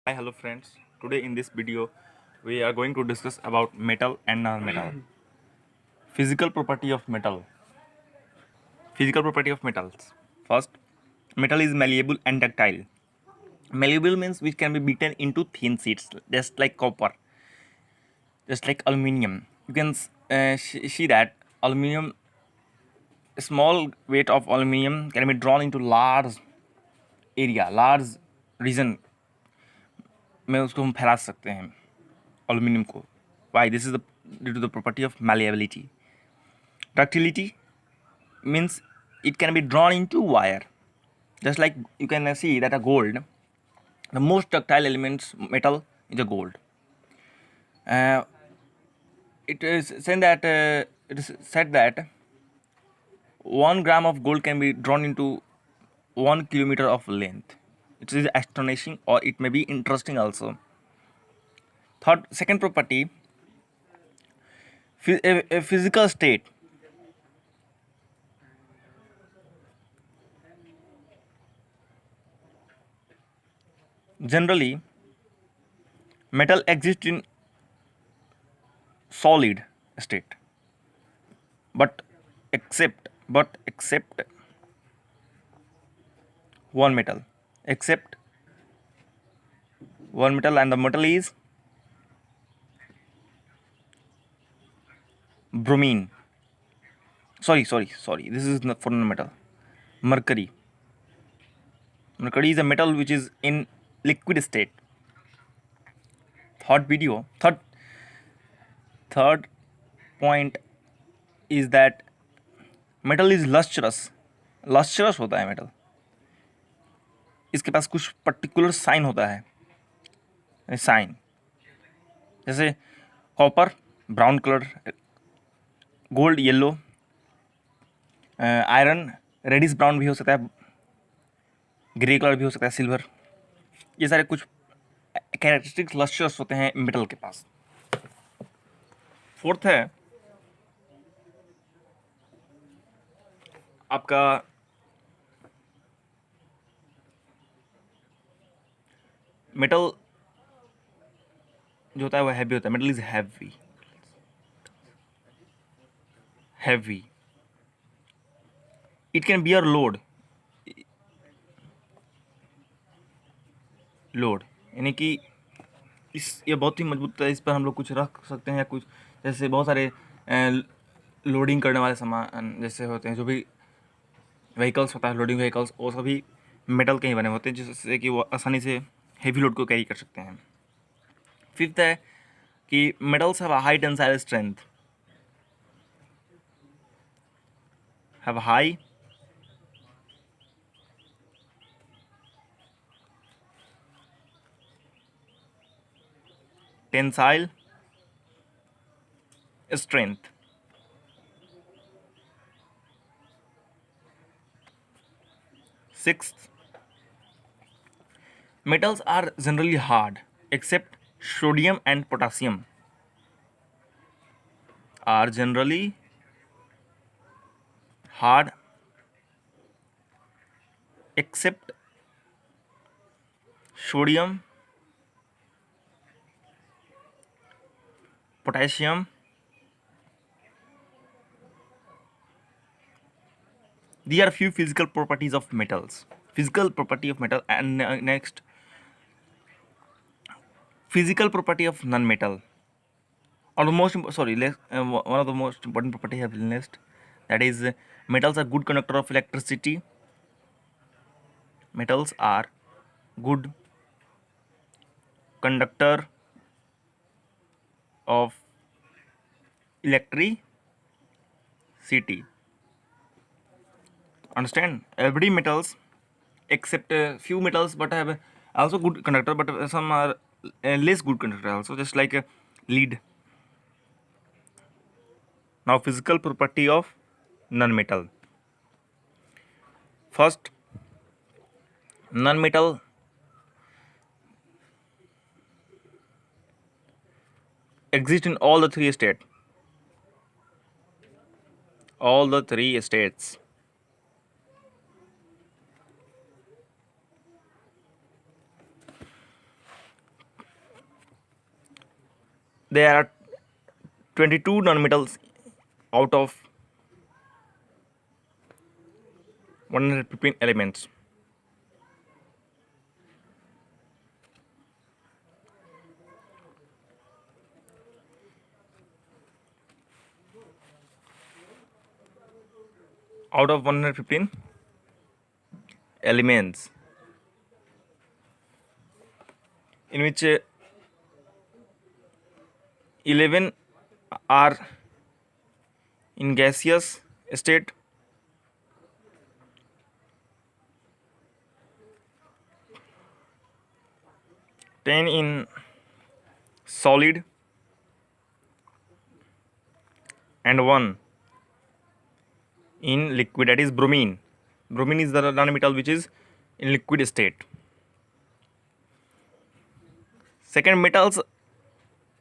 Hi, hello friends. Today in this video, we are going to discuss about metal and non-metal. Physical property of metal. Physical property of metals. First, metal is malleable and ductile. Malleable means which can be beaten into thin sheets, just like copper, just like aluminium. You can see that aluminium, a small weight of aluminium can be drawn into large area, large region में उसको हम फैला सकते हैं aluminium को. Why? This is due to the property of malleability. Ductility means it can be drawn into wire. Just like you can see that a gold, the most ductile elements metal is a gold. It is said that 1 gram of gold can be drawn into 1 kilometer of length. It is astonishing, or it may be interesting also. Second property, a physical state. Generally, metal exists in solid state, but except one metal, except one metal, and the metal is bromine. Sorry. This is not for non-metal. Mercury. Mercury is a metal which is in liquid state. Third point is that metal is lustrous. Lustrous होता है metal. इसके पास कुछ particular sign होता है, shine. जैसे copper brown colour, gold yellow, iron reddish brown भी हो सकता है, ग्रे कलर भी हो सकता है, सिल्वर. ये सारे कुछ कैरेक्टरिस्टिक्स लस्ट्रस होते हैं मेटल के पास. फोर्थ है आपका मेटल जो होता है वो हैवी होता है. Metal is heavy. It can bear load यानी कि ये बहुत ही मजबूत है. इस पर हम लोग कुछ रख सकते हैं, या कुछ जैसे बहुत सारे लोडिंग करने वाले सामान जैसे होते हैं, जो भी व्हीकल्स होता है, लोडिंग व्हीकल्स, वो सभी मेटल के ही बने होते हैं, जिससे कि वो आसानी से हेवी लोड को कैरी कर सकते हैं. फिफ्थ है कि metals have high tensile strength. Have high tensile strength. Sixth, metals are generally hard except sodium and potassium are generally hard except sodium, potassium. These are few physical properties of metals. Physical property of metal. And next, physical property of non-metal. One of the most important property I have list, that is metals are good conductor of electricity. Metals are good conductor of electricity. Understand? Every metals except a few metals but have also good conductor, but some are less good conductor also, just like lead. Now physical property of non-metal. First, non-metal exist in all the three states. All the three states. there are 22 nonmetals out of 115 elements. Out of 115 elements, in which 11 are in gaseous state, 10 in solid, and 1 in liquid, that is bromine. Bromine is the nanometal which is in liquid state. Second, metals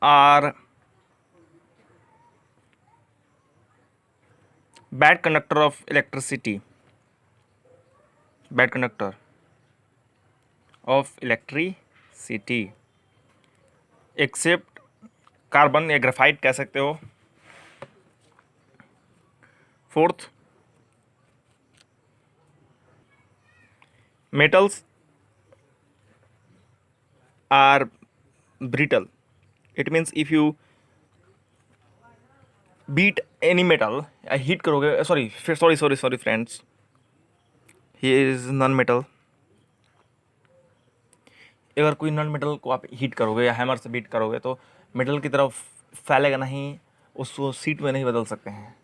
are bad conductor of electricity. Bad conductor of electricity except carbon या graphite कह सकते हो. Fourth, metals are brittle. It means if you beat any metal, heat करोगे, sorry friends, here is non metal. अगर कोई non metal को आप heat करोगे या हैमर से बीट करोगे तो मेटल की तरफ फैलेगा नहीं, उसको सीट में नहीं बदल सकते हैं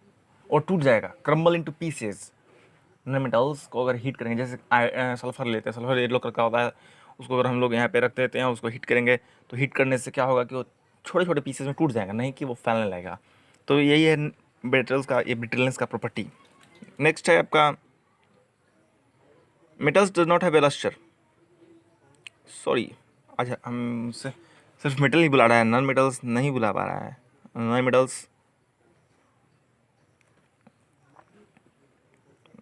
और टूट जाएगा, crumble into pieces. Non metals को अगर हीट करेंगे, जैसे सल्फर लेते हैं, सल्फर येलो कलर का होता है, उसको अगर हम लोग यहाँ पे रख देते हैं, उसको हीट करेंगे तो हीट करने से क्या होगा कि वो छोटे छोटे पीसेस में टूट जाएगा, नहीं कि वो फैलने लगेगा. तो यही है मेटल्स का, ये ब्रिटलनेस का प्रॉपर्टी. नेक्स्ट है आपका metals does not have a lustre. Sorry, अच्छा हमसे सिर्फ मेटल ही बुला रहा है, नॉन मेटल्स नहीं बुला पा रहा है. Non metals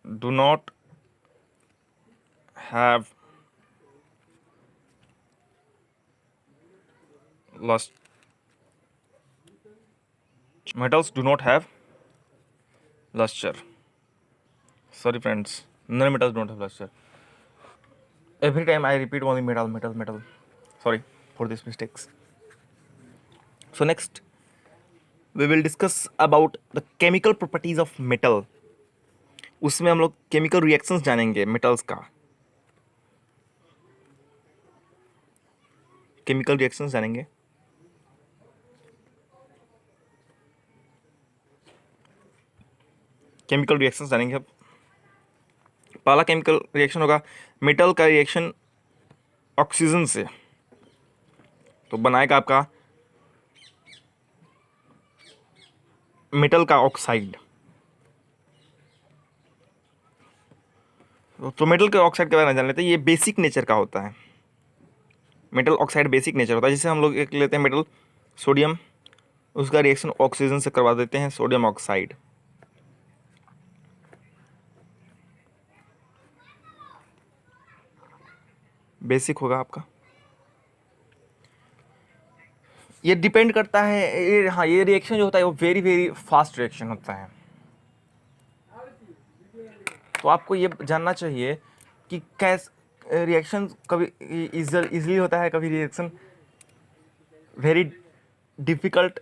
do not have lust. Metals do not have luster. Sorry friends, none metals don't have luster. Every time I repeat only metal. Sorry for these mistakes. So next we will discuss about the chemical properties of metal. उसमें हम लोग chemical reactions जानेंगे metals का. Chemical reactions जानेंगे. Chemical reactions जानेंगे अब. पहला chemical reaction होगा मेटल का रिएक्शन ऑक्सीजन से, तो बनाएगा आपका मेटल का ऑक्साइड. तो मेटल के ऑक्साइड के बारे में जान लेते हैं. ये बेसिक नेचर का होता है. मेटल ऑक्साइड बेसिक नेचर होता है. जैसे हम लोग एक लेते हैं मेटल सोडियम, उसका रिएक्शन ऑक्सीजन से करवा देते हैं, सोडियम ऑक्साइड. बेसिक होगा आपका. ये डिपेंड करता है, हाँ, ये रिएक्शन जो होता है वो वेरी वेरी फास्ट रिएक्शन होता है. तो आपको ये जानना चाहिए कि कैसे रिएक्शन कभी इजीली होता है, कभी रिएक्शन वेरी डिफ़िकल्ट,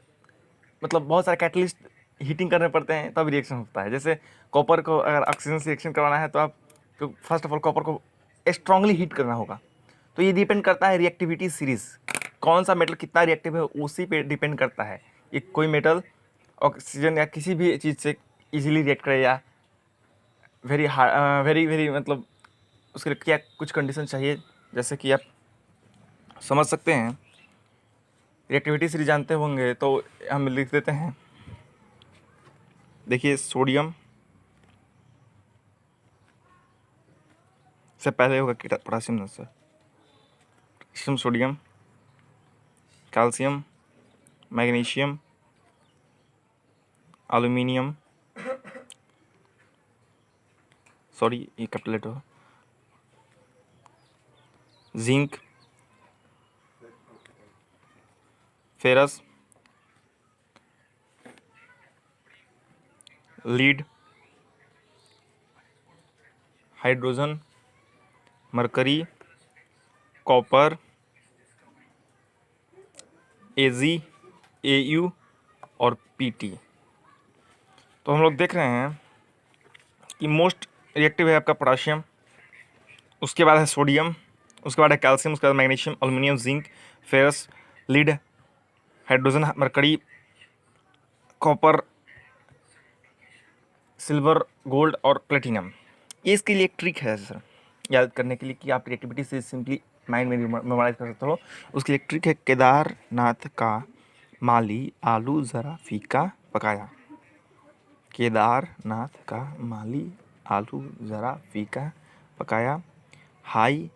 मतलब बहुत सारे कैटलिस्ट हीटिंग करने पड़ते हैं तब रिएक्शन होता है. जैसे कॉपर को अगर ऑक्सीजन से रिएक्शन करवाना है तो आप फर्स्ट ऑफ ऑल कॉपर को स्ट्रांगली हीट करना होगा. तो ये डिपेंड करता है रिएक्टिविटी सीरीज़, कौन सा मेटल कितना रिएक्टिव है उसी पे डिपेंड करता है. ये कोई मेटल ऑक्सीजन या किसी भी चीज़ से इजीली रिएक्ट करे या वेरी मतलब उसके लिए क्या कुछ कंडीशन चाहिए, जैसे कि आप समझ सकते हैं. रिएक्टिविटी सीरीज जानते होंगे तो हम लिख देते हैं. देखिए सोडियम से पहले होगा पोटासियम से, potassium, sodium, calcium, magnesium, aluminium, sorry ये कैपिटल हो, zinc, ferrous, lead, hydrogen, mercury, copper, Ag, Au और Pt। तो हम लोग देख रहे हैं कि मोस्ट रिएक्टिव है आपका पोटाशियम, उसके बाद है सोडियम, उसके बाद है कैल्शियम, उसके बाद magnesium, aluminium, zinc, ferrous, lead, hydrogen, mercury, copper, silver, gold और प्लेटिनम। ये इसके लिए एक ट्रिक है सर याद करने के लिए कि आप रिएक्टिविटी से सिंपली माइंड में मेमोराइज कर सकते हो। उसके लिए एक ट्रिक है, केदारनाथ का माली आलू ज़रा फीका पकाया। केदारनाथ का माली आलू ज़रा फीका पकाया। हाई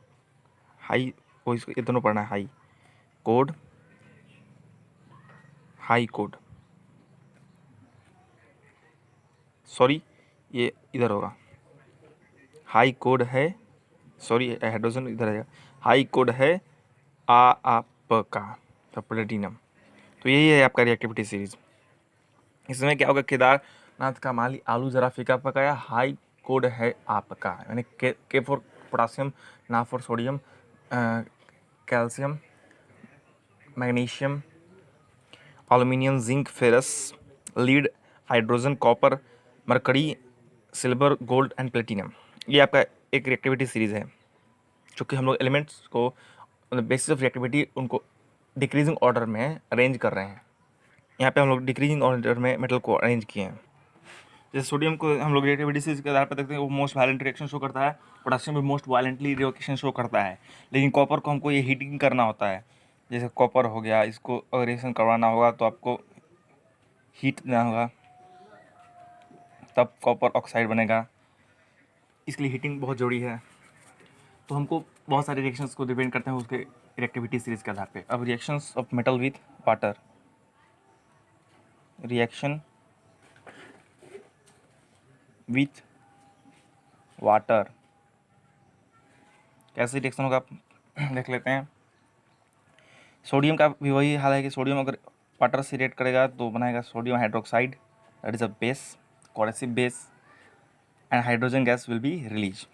हाई वो इसको ये दोनों पढ़ना है। हाई कोड सॉरी ये इधर होगा। हाई कोड है, सॉरी हाइड्रोजन इधर आएगा। हाई कोड है आप का प्लेटिनम। तो यही है आपका रिएक्टिविटी सीरीज। इसमें क्या होगा, केदारनाथ का माली आलू ज़रा फीका पकाया, हाई कोड है आपका, यानी के फॉर पोटासियम, ना for sodium, calcium, magnesium, aluminium, zinc, ferrous, lead, hydrogen, copper, mercury, silver, gold and platinum. ये आपका एक रिएक्टिविटी सीरीज़ है, जो कि हम लोग एलिमेंट्स को मतलब बेसिस ऑफ रिएक्टिविटी उनको डिक्रीजिंग ऑर्डर में अरेंज कर रहे हैं। यहाँ पे हम लोग डिक्रीजिंग ऑर्डर में मेटल को अरेंज किए हैं। जैसे सोडियम को हम लोग रिएक्टिविटी सीरीज के आधार पर देखते हैं, वो मोस्ट वायलेंट रिएक्शन शो करता है। पोटासियम भी मोस्ट वायलेंटली रिएक्शन शो करता है। लेकिन कॉपर को हमको ये हीटिंग करना होता है। जैसे कॉपर हो गया, इसको अगर रिएक्शन करवाना होगा तो आपको हीट देना होगा, तब कॉपर ऑक्साइड बनेगा। इसके लिए हीटिंग बहुत ज़रूरी है। तो हमको बहुत सारे रिएक्शंस को डिपेंड करते हैं उसके रिएक्टिविटी सीरीज के आधार पे। अब reactions of metal with water, reaction with water कैसे रिएक्शन होगा आप देख लेते हैं। सोडियम का भी वही हाल है कि सोडियम अगर वाटर से रिएक्ट करेगा तो बनाएगा sodium hydroxide, that is a base, coercive base, and hydrogen gas will be release.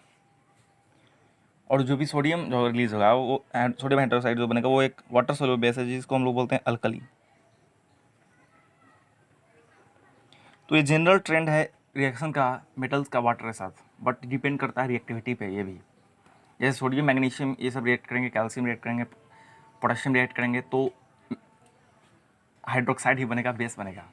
और जो भी सोडियम जो रिलीज होगा वो सोडियम हाइड्रोक्साइड जो बनेगा वो एक वाटर सोल्यूबल बेस है, जिसको हम लोग बोलते हैं अल्कली। तो ये जनरल ट्रेंड है रिएक्शन का मेटल्स का वाटर के साथ, बट डिपेंड करता है रिएक्टिविटी पे। ये भी जैसे सोडियम, मैग्नीशियम ये सब रिएक्ट करेंगे, कैल्शियम रिएक्ट करेंगे, पोटेशियम रिएक्ट करेंगे तो हाइड्रोक्साइड ही बनेगा, बेस बनेगा।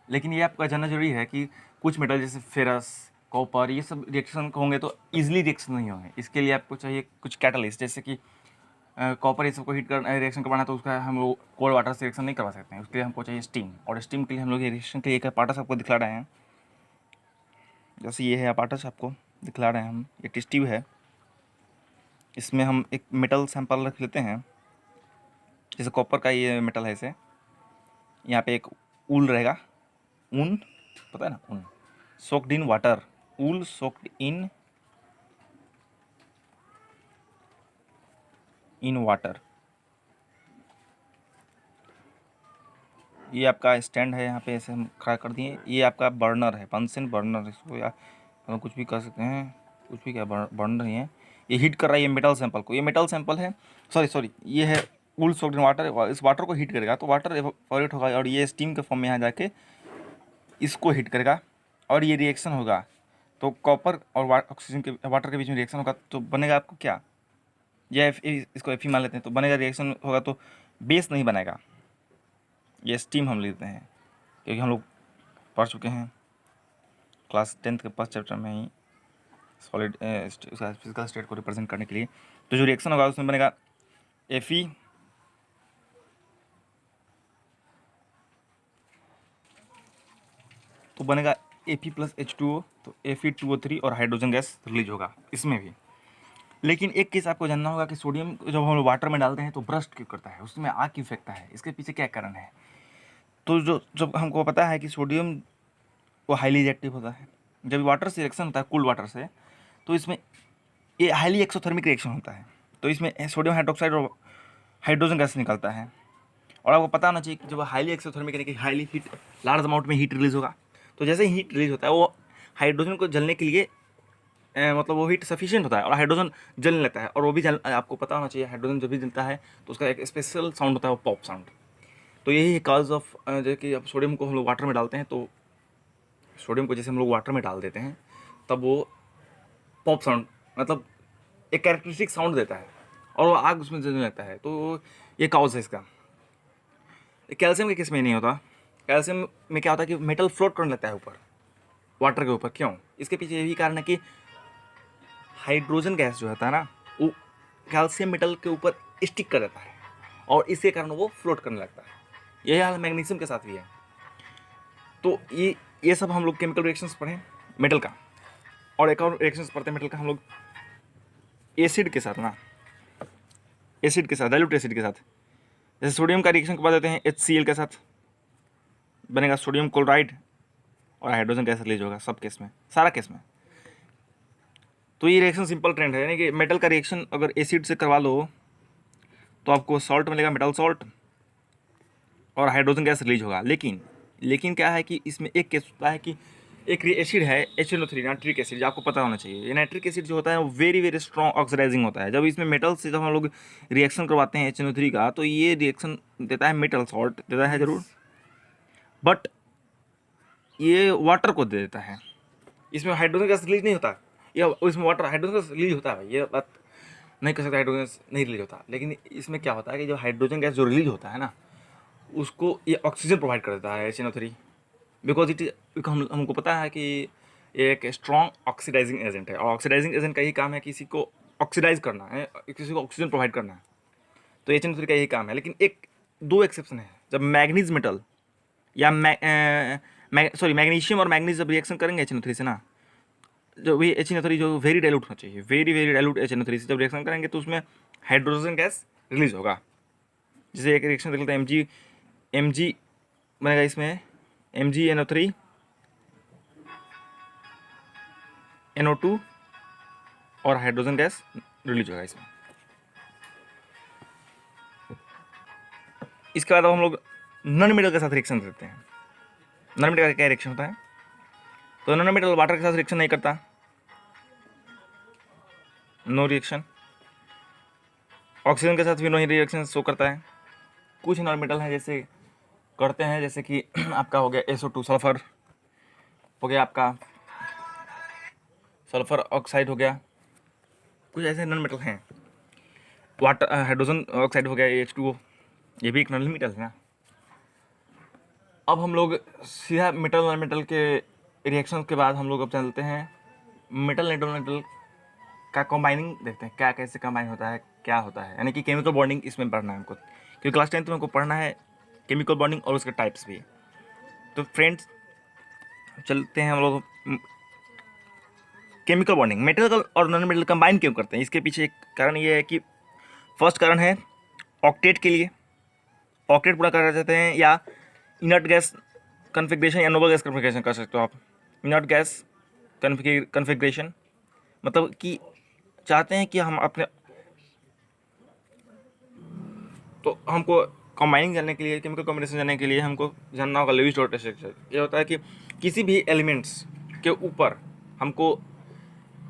लेकिन ये आपका जानना जरूरी है कि कुछ मेटल जैसे फेरस, कॉपर, ये सब रिएक्शन होंगे तो ईजिली रिएक्शन नहीं होंगे। इसके लिए आपको चाहिए कुछ कैटलिस्ट, जैसे कि कॉपर ये सबको हीट कर रिएक्शन करवाना, तो उसका हम लोग कोल्ड वाटर से रिएक्शन नहीं करवा सकते हैं। उसके लिए हमको चाहिए स्टीम, और स्टीम के लिए हम लोग ये रिएक्शन के लिए एक पार्टस आपको दिखला रहे हैं। जैसे ये है पार्टस आपको दिखला रहे हैं हम, ये टेस्ट ट्यूब है। इसमें हम एक मेटल सैंपल रख लेते हैं, जैसे कॉपर का ये मेटल है। इसे यहाँ पे एक ऊल रहेगा, ऊन पता है ना, ऊन soaked in water, wool soaked in water. ये आपका स्टैंड है, यहाँ पे ऐसे हम खड़ा कर दिए। ये आपका बर्नर है, बंसन बर्नर, इसको या हम कुछ भी कर सकते हैं, कुछ भी क्या बर्नर ही है। ये हीट कर रहा है ये मेटल सैंपल को, ये मेटल सैंपल है, सॉरी ये है ऊल सोक्ड इन वाटर। इस वाटर को हीट करेगा तो वाटर एवापोरेट होगा, और ये स्टीम के फॉर्म में यहाँ जाके इसको हीट करेगा, और ये रिएक्शन होगा। तो कॉपर और ऑक्सीजन के वाटर के बीच में रिएक्शन होगा, तो बनेगा आपको क्या, ये इसको एफ मान लेते हैं, तो बनेगा रिएक्शन होगा तो बेस नहीं बनेगा, ये स्टीम हम लेते हैं। क्योंकि हम लोग पढ़ चुके हैं क्लास 10th के फर्स्ट चैप्टर में ही सॉलिड फिजिकल स्टेट को रिप्रेजेंट करने के लिए। तो जो रिएक्शन होगा उसमें बनेगा Fe, तो बनेगा Fe प्लस H2O, तो Fe2O3 और हाइड्रोजन गैस रिलीज होगा इसमें भी। लेकिन एक केस आपको जानना होगा कि सोडियम जब हम वाटर में डालते हैं तो ब्रस्ट क्यों करता है, उसमें आग क्यों फेंकता है, इसके पीछे क्या कारण है। तो जब हमको पता है कि सोडियम वो हाईली रिएक्टिव होता है, जब वाटर से रिएक्शन होता है कूल्ड वाटर से, तो इसमें ये हाईली एक्सोथर्मिक रिएक्शन होता है। तो इसमें सोडियम हाइड्रोक्साइड और हाइड्रोजन गैस निकलता है। और आपको पता होना चाहिए कि जब हाईली एक्सोथर्मिक यानी कि हाईली हीट, लार्ज अमाउंट में हीट रिलीज होगा, तो जैसे हीट रिलीज होता है वो हाइड्रोजन को जलने के लिए मतलब वो हीट सफिशिएंट होता है और हाइड्रोजन जलने लगता है। और वो भी आपको पता होना चाहिए, हाइड्रोजन जब भी जलता है तो उसका एक स्पेशल साउंड होता है, वो पॉप साउंड। तो यही है कॉज ऑफ, जैसे कि अब सोडियम को हम लोग वाटर में डालते हैं, तो सोडियम को जैसे हम लोग वाटर में डाल देते हैं तब वो पॉप साउंड मतलब एक कैरेक्टरिस्टिक साउंड देता है और वो आग उसमें जलने लगता है। तो ये कॉज है इसका। कैल्शियम के केस में नहीं होता। कैल्शियम में क्या होता है कि मेटल फ्लोट करने लगता है ऊपर, वाटर के ऊपर। क्यों? इसके पीछे यही कारण है कि हाइड्रोजन गैस जो होता है ना, वो कैल्शियम मेटल के ऊपर स्टिक कर देता है और इसके कारण वो फ्लोट करने लगता है। यही हाल मैग्नीशियम के साथ भी है। तो ये सब हम लोग केमिकल रिएक्शंस पढ़ें मेटल का, और एक और रिएक्शंस पढ़ते हैं मेटल का हम लोग एसिड के साथ ना, एसिड के साथ, डाइल्यूट एसिड के साथ। जैसे सोडियम का रिएक्शन के बाद देते हैं HCl के साथ, बनेगा सोडियम क्लोराइड और हाइड्रोजन गैस रिलीज होगा सब केस में, सारा केस में। तो ये रिएक्शन सिंपल ट्रेंड है, यानी कि मेटल का रिएक्शन अगर एसिड से करवा लो तो आपको सॉल्ट मिलेगा, मेटल सॉल्ट, और हाइड्रोजन गैस रिलीज होगा। लेकिन क्या है कि इसमें एक केस होता है कि एक एसिड है HNO3 नाइट्रिक एसिड, जो आपको पता होना चाहिए। ये नाइट्रिक एसिड जो होता है वो वेरी वेरी स्ट्रॉन्ग ऑक्सीडाइजिंग होता है। जब इसमें मेटल से जब हम लोग रिएक्शन करवाते हैं HNO3 का, तो ये रिएक्शन देता है मेटल सॉल्ट, देता है जरूर, बट ये वाटर को दे देता है। इसमें हाइड्रोजन गैस रिलीज नहीं होता, या इसमें वाटर हाइड्रोजन गैस रिलीज होता है भाई, ये बात नहीं कर सकते, हाइड्रोजन गैस नहीं रिलीज होता। लेकिन इसमें क्या होता है कि जो हाइड्रोजन गैस जो रिलीज होता है ना, उसको ये ऑक्सीजन प्रोवाइड कर देता है HNO3, बिकॉज इट हमको पता है कि ये एक स्ट्रॉन्ग ऑक्सीडाइजिंग एजेंट है, और ऑक्सीडाइजिंग एजेंट का यही काम है किसी को ऑक्सीडाइज करना है, किसी को ऑक्सीजन प्रोवाइड करना है। तो HNO3 का यही काम है। लेकिन एक दो एक्सेप्शन है, जब मैग्नीज मेटल या मैग्नीशियम और मैग्नीज जब रिएक्शन करेंगे HNO3 से ना, जो भी HNO3 जो वेरी डाइल्यूट होना चाहिए, वेरी वेरी डाइल्यूट HNO3 से जब रिएक्शन करेंगे तो उसमें हाइड्रोजन गैस रिलीज होगा। जैसे एक रिएक्शन देख लेते हैं, Mg बनेगा इसमें MgNO3 NO2 और हाइड्रोजन गैस रिलीज होगा इसमें। इसके बाद अब हम लोग नॉन मेटल के साथ रिएक्शन करते हैं। नॉन मेटल का क्या रिएक्शन होता है? तो नॉन मेटल वाटर के साथ रिएक्शन नहीं करता, नो रिएक्शन। ऑक्सीजन के साथ भी नो रिएक्शन शो करता है। कुछ नॉन मेटल है जैसे करते हैं, जैसे कि आपका हो गया SO2 सल्फर हो गया, आपका सल्फर ऑक्साइड हो गया, कुछ ऐसे नॉन मेटल हैं। वाटर हाइड्रोजन ऑक्साइड हो गया H2O, ये भी एक नॉन मेटल है ना। अब हम लोग सीधा मेटल नॉन मेटल के रिएक्शन के बाद हम लोग अब चलते हैं मेटल नॉन मेटल का कंबाइनिंग देखते हैं, क्या कैसे कंबाइन होता है, क्या होता है, यानी कि केमिकल बॉन्डिंग इसमें पढ़ना है हमको, क्योंकि क्लास 10th में हमको पढ़ना है केमिकल बॉन्डिंग और उसके टाइप्स भी। तो फ्रेंड्स चलते हैं हम लोग केमिकल बॉन्डिंग। मेटल और नॉन मेटल कंबाइन क्यों करते हैं, इसके पीछे एक कारण ये है कि फर्स्ट कारण है ऑक्टेट के लिए, ऑक्टेट पूरा करना चाहते हैं, या इनर्ट गैस कन्फिग्रेशन या नोबल गैस कन्फिग्रेशन कर सकते हो आप। इनर्ट गैस कन्फिग्रेशन मतलब कि चाहते हैं कि हम अपने, तो हमको कंबाइनिंग जानने के लिए, केमिकल कॉम्बिनेशन जानने के लिए हमको जानना होगा लेविस डॉट स्ट्रक्चर। ये होता है कि किसी भी एलिमेंट्स के ऊपर हमको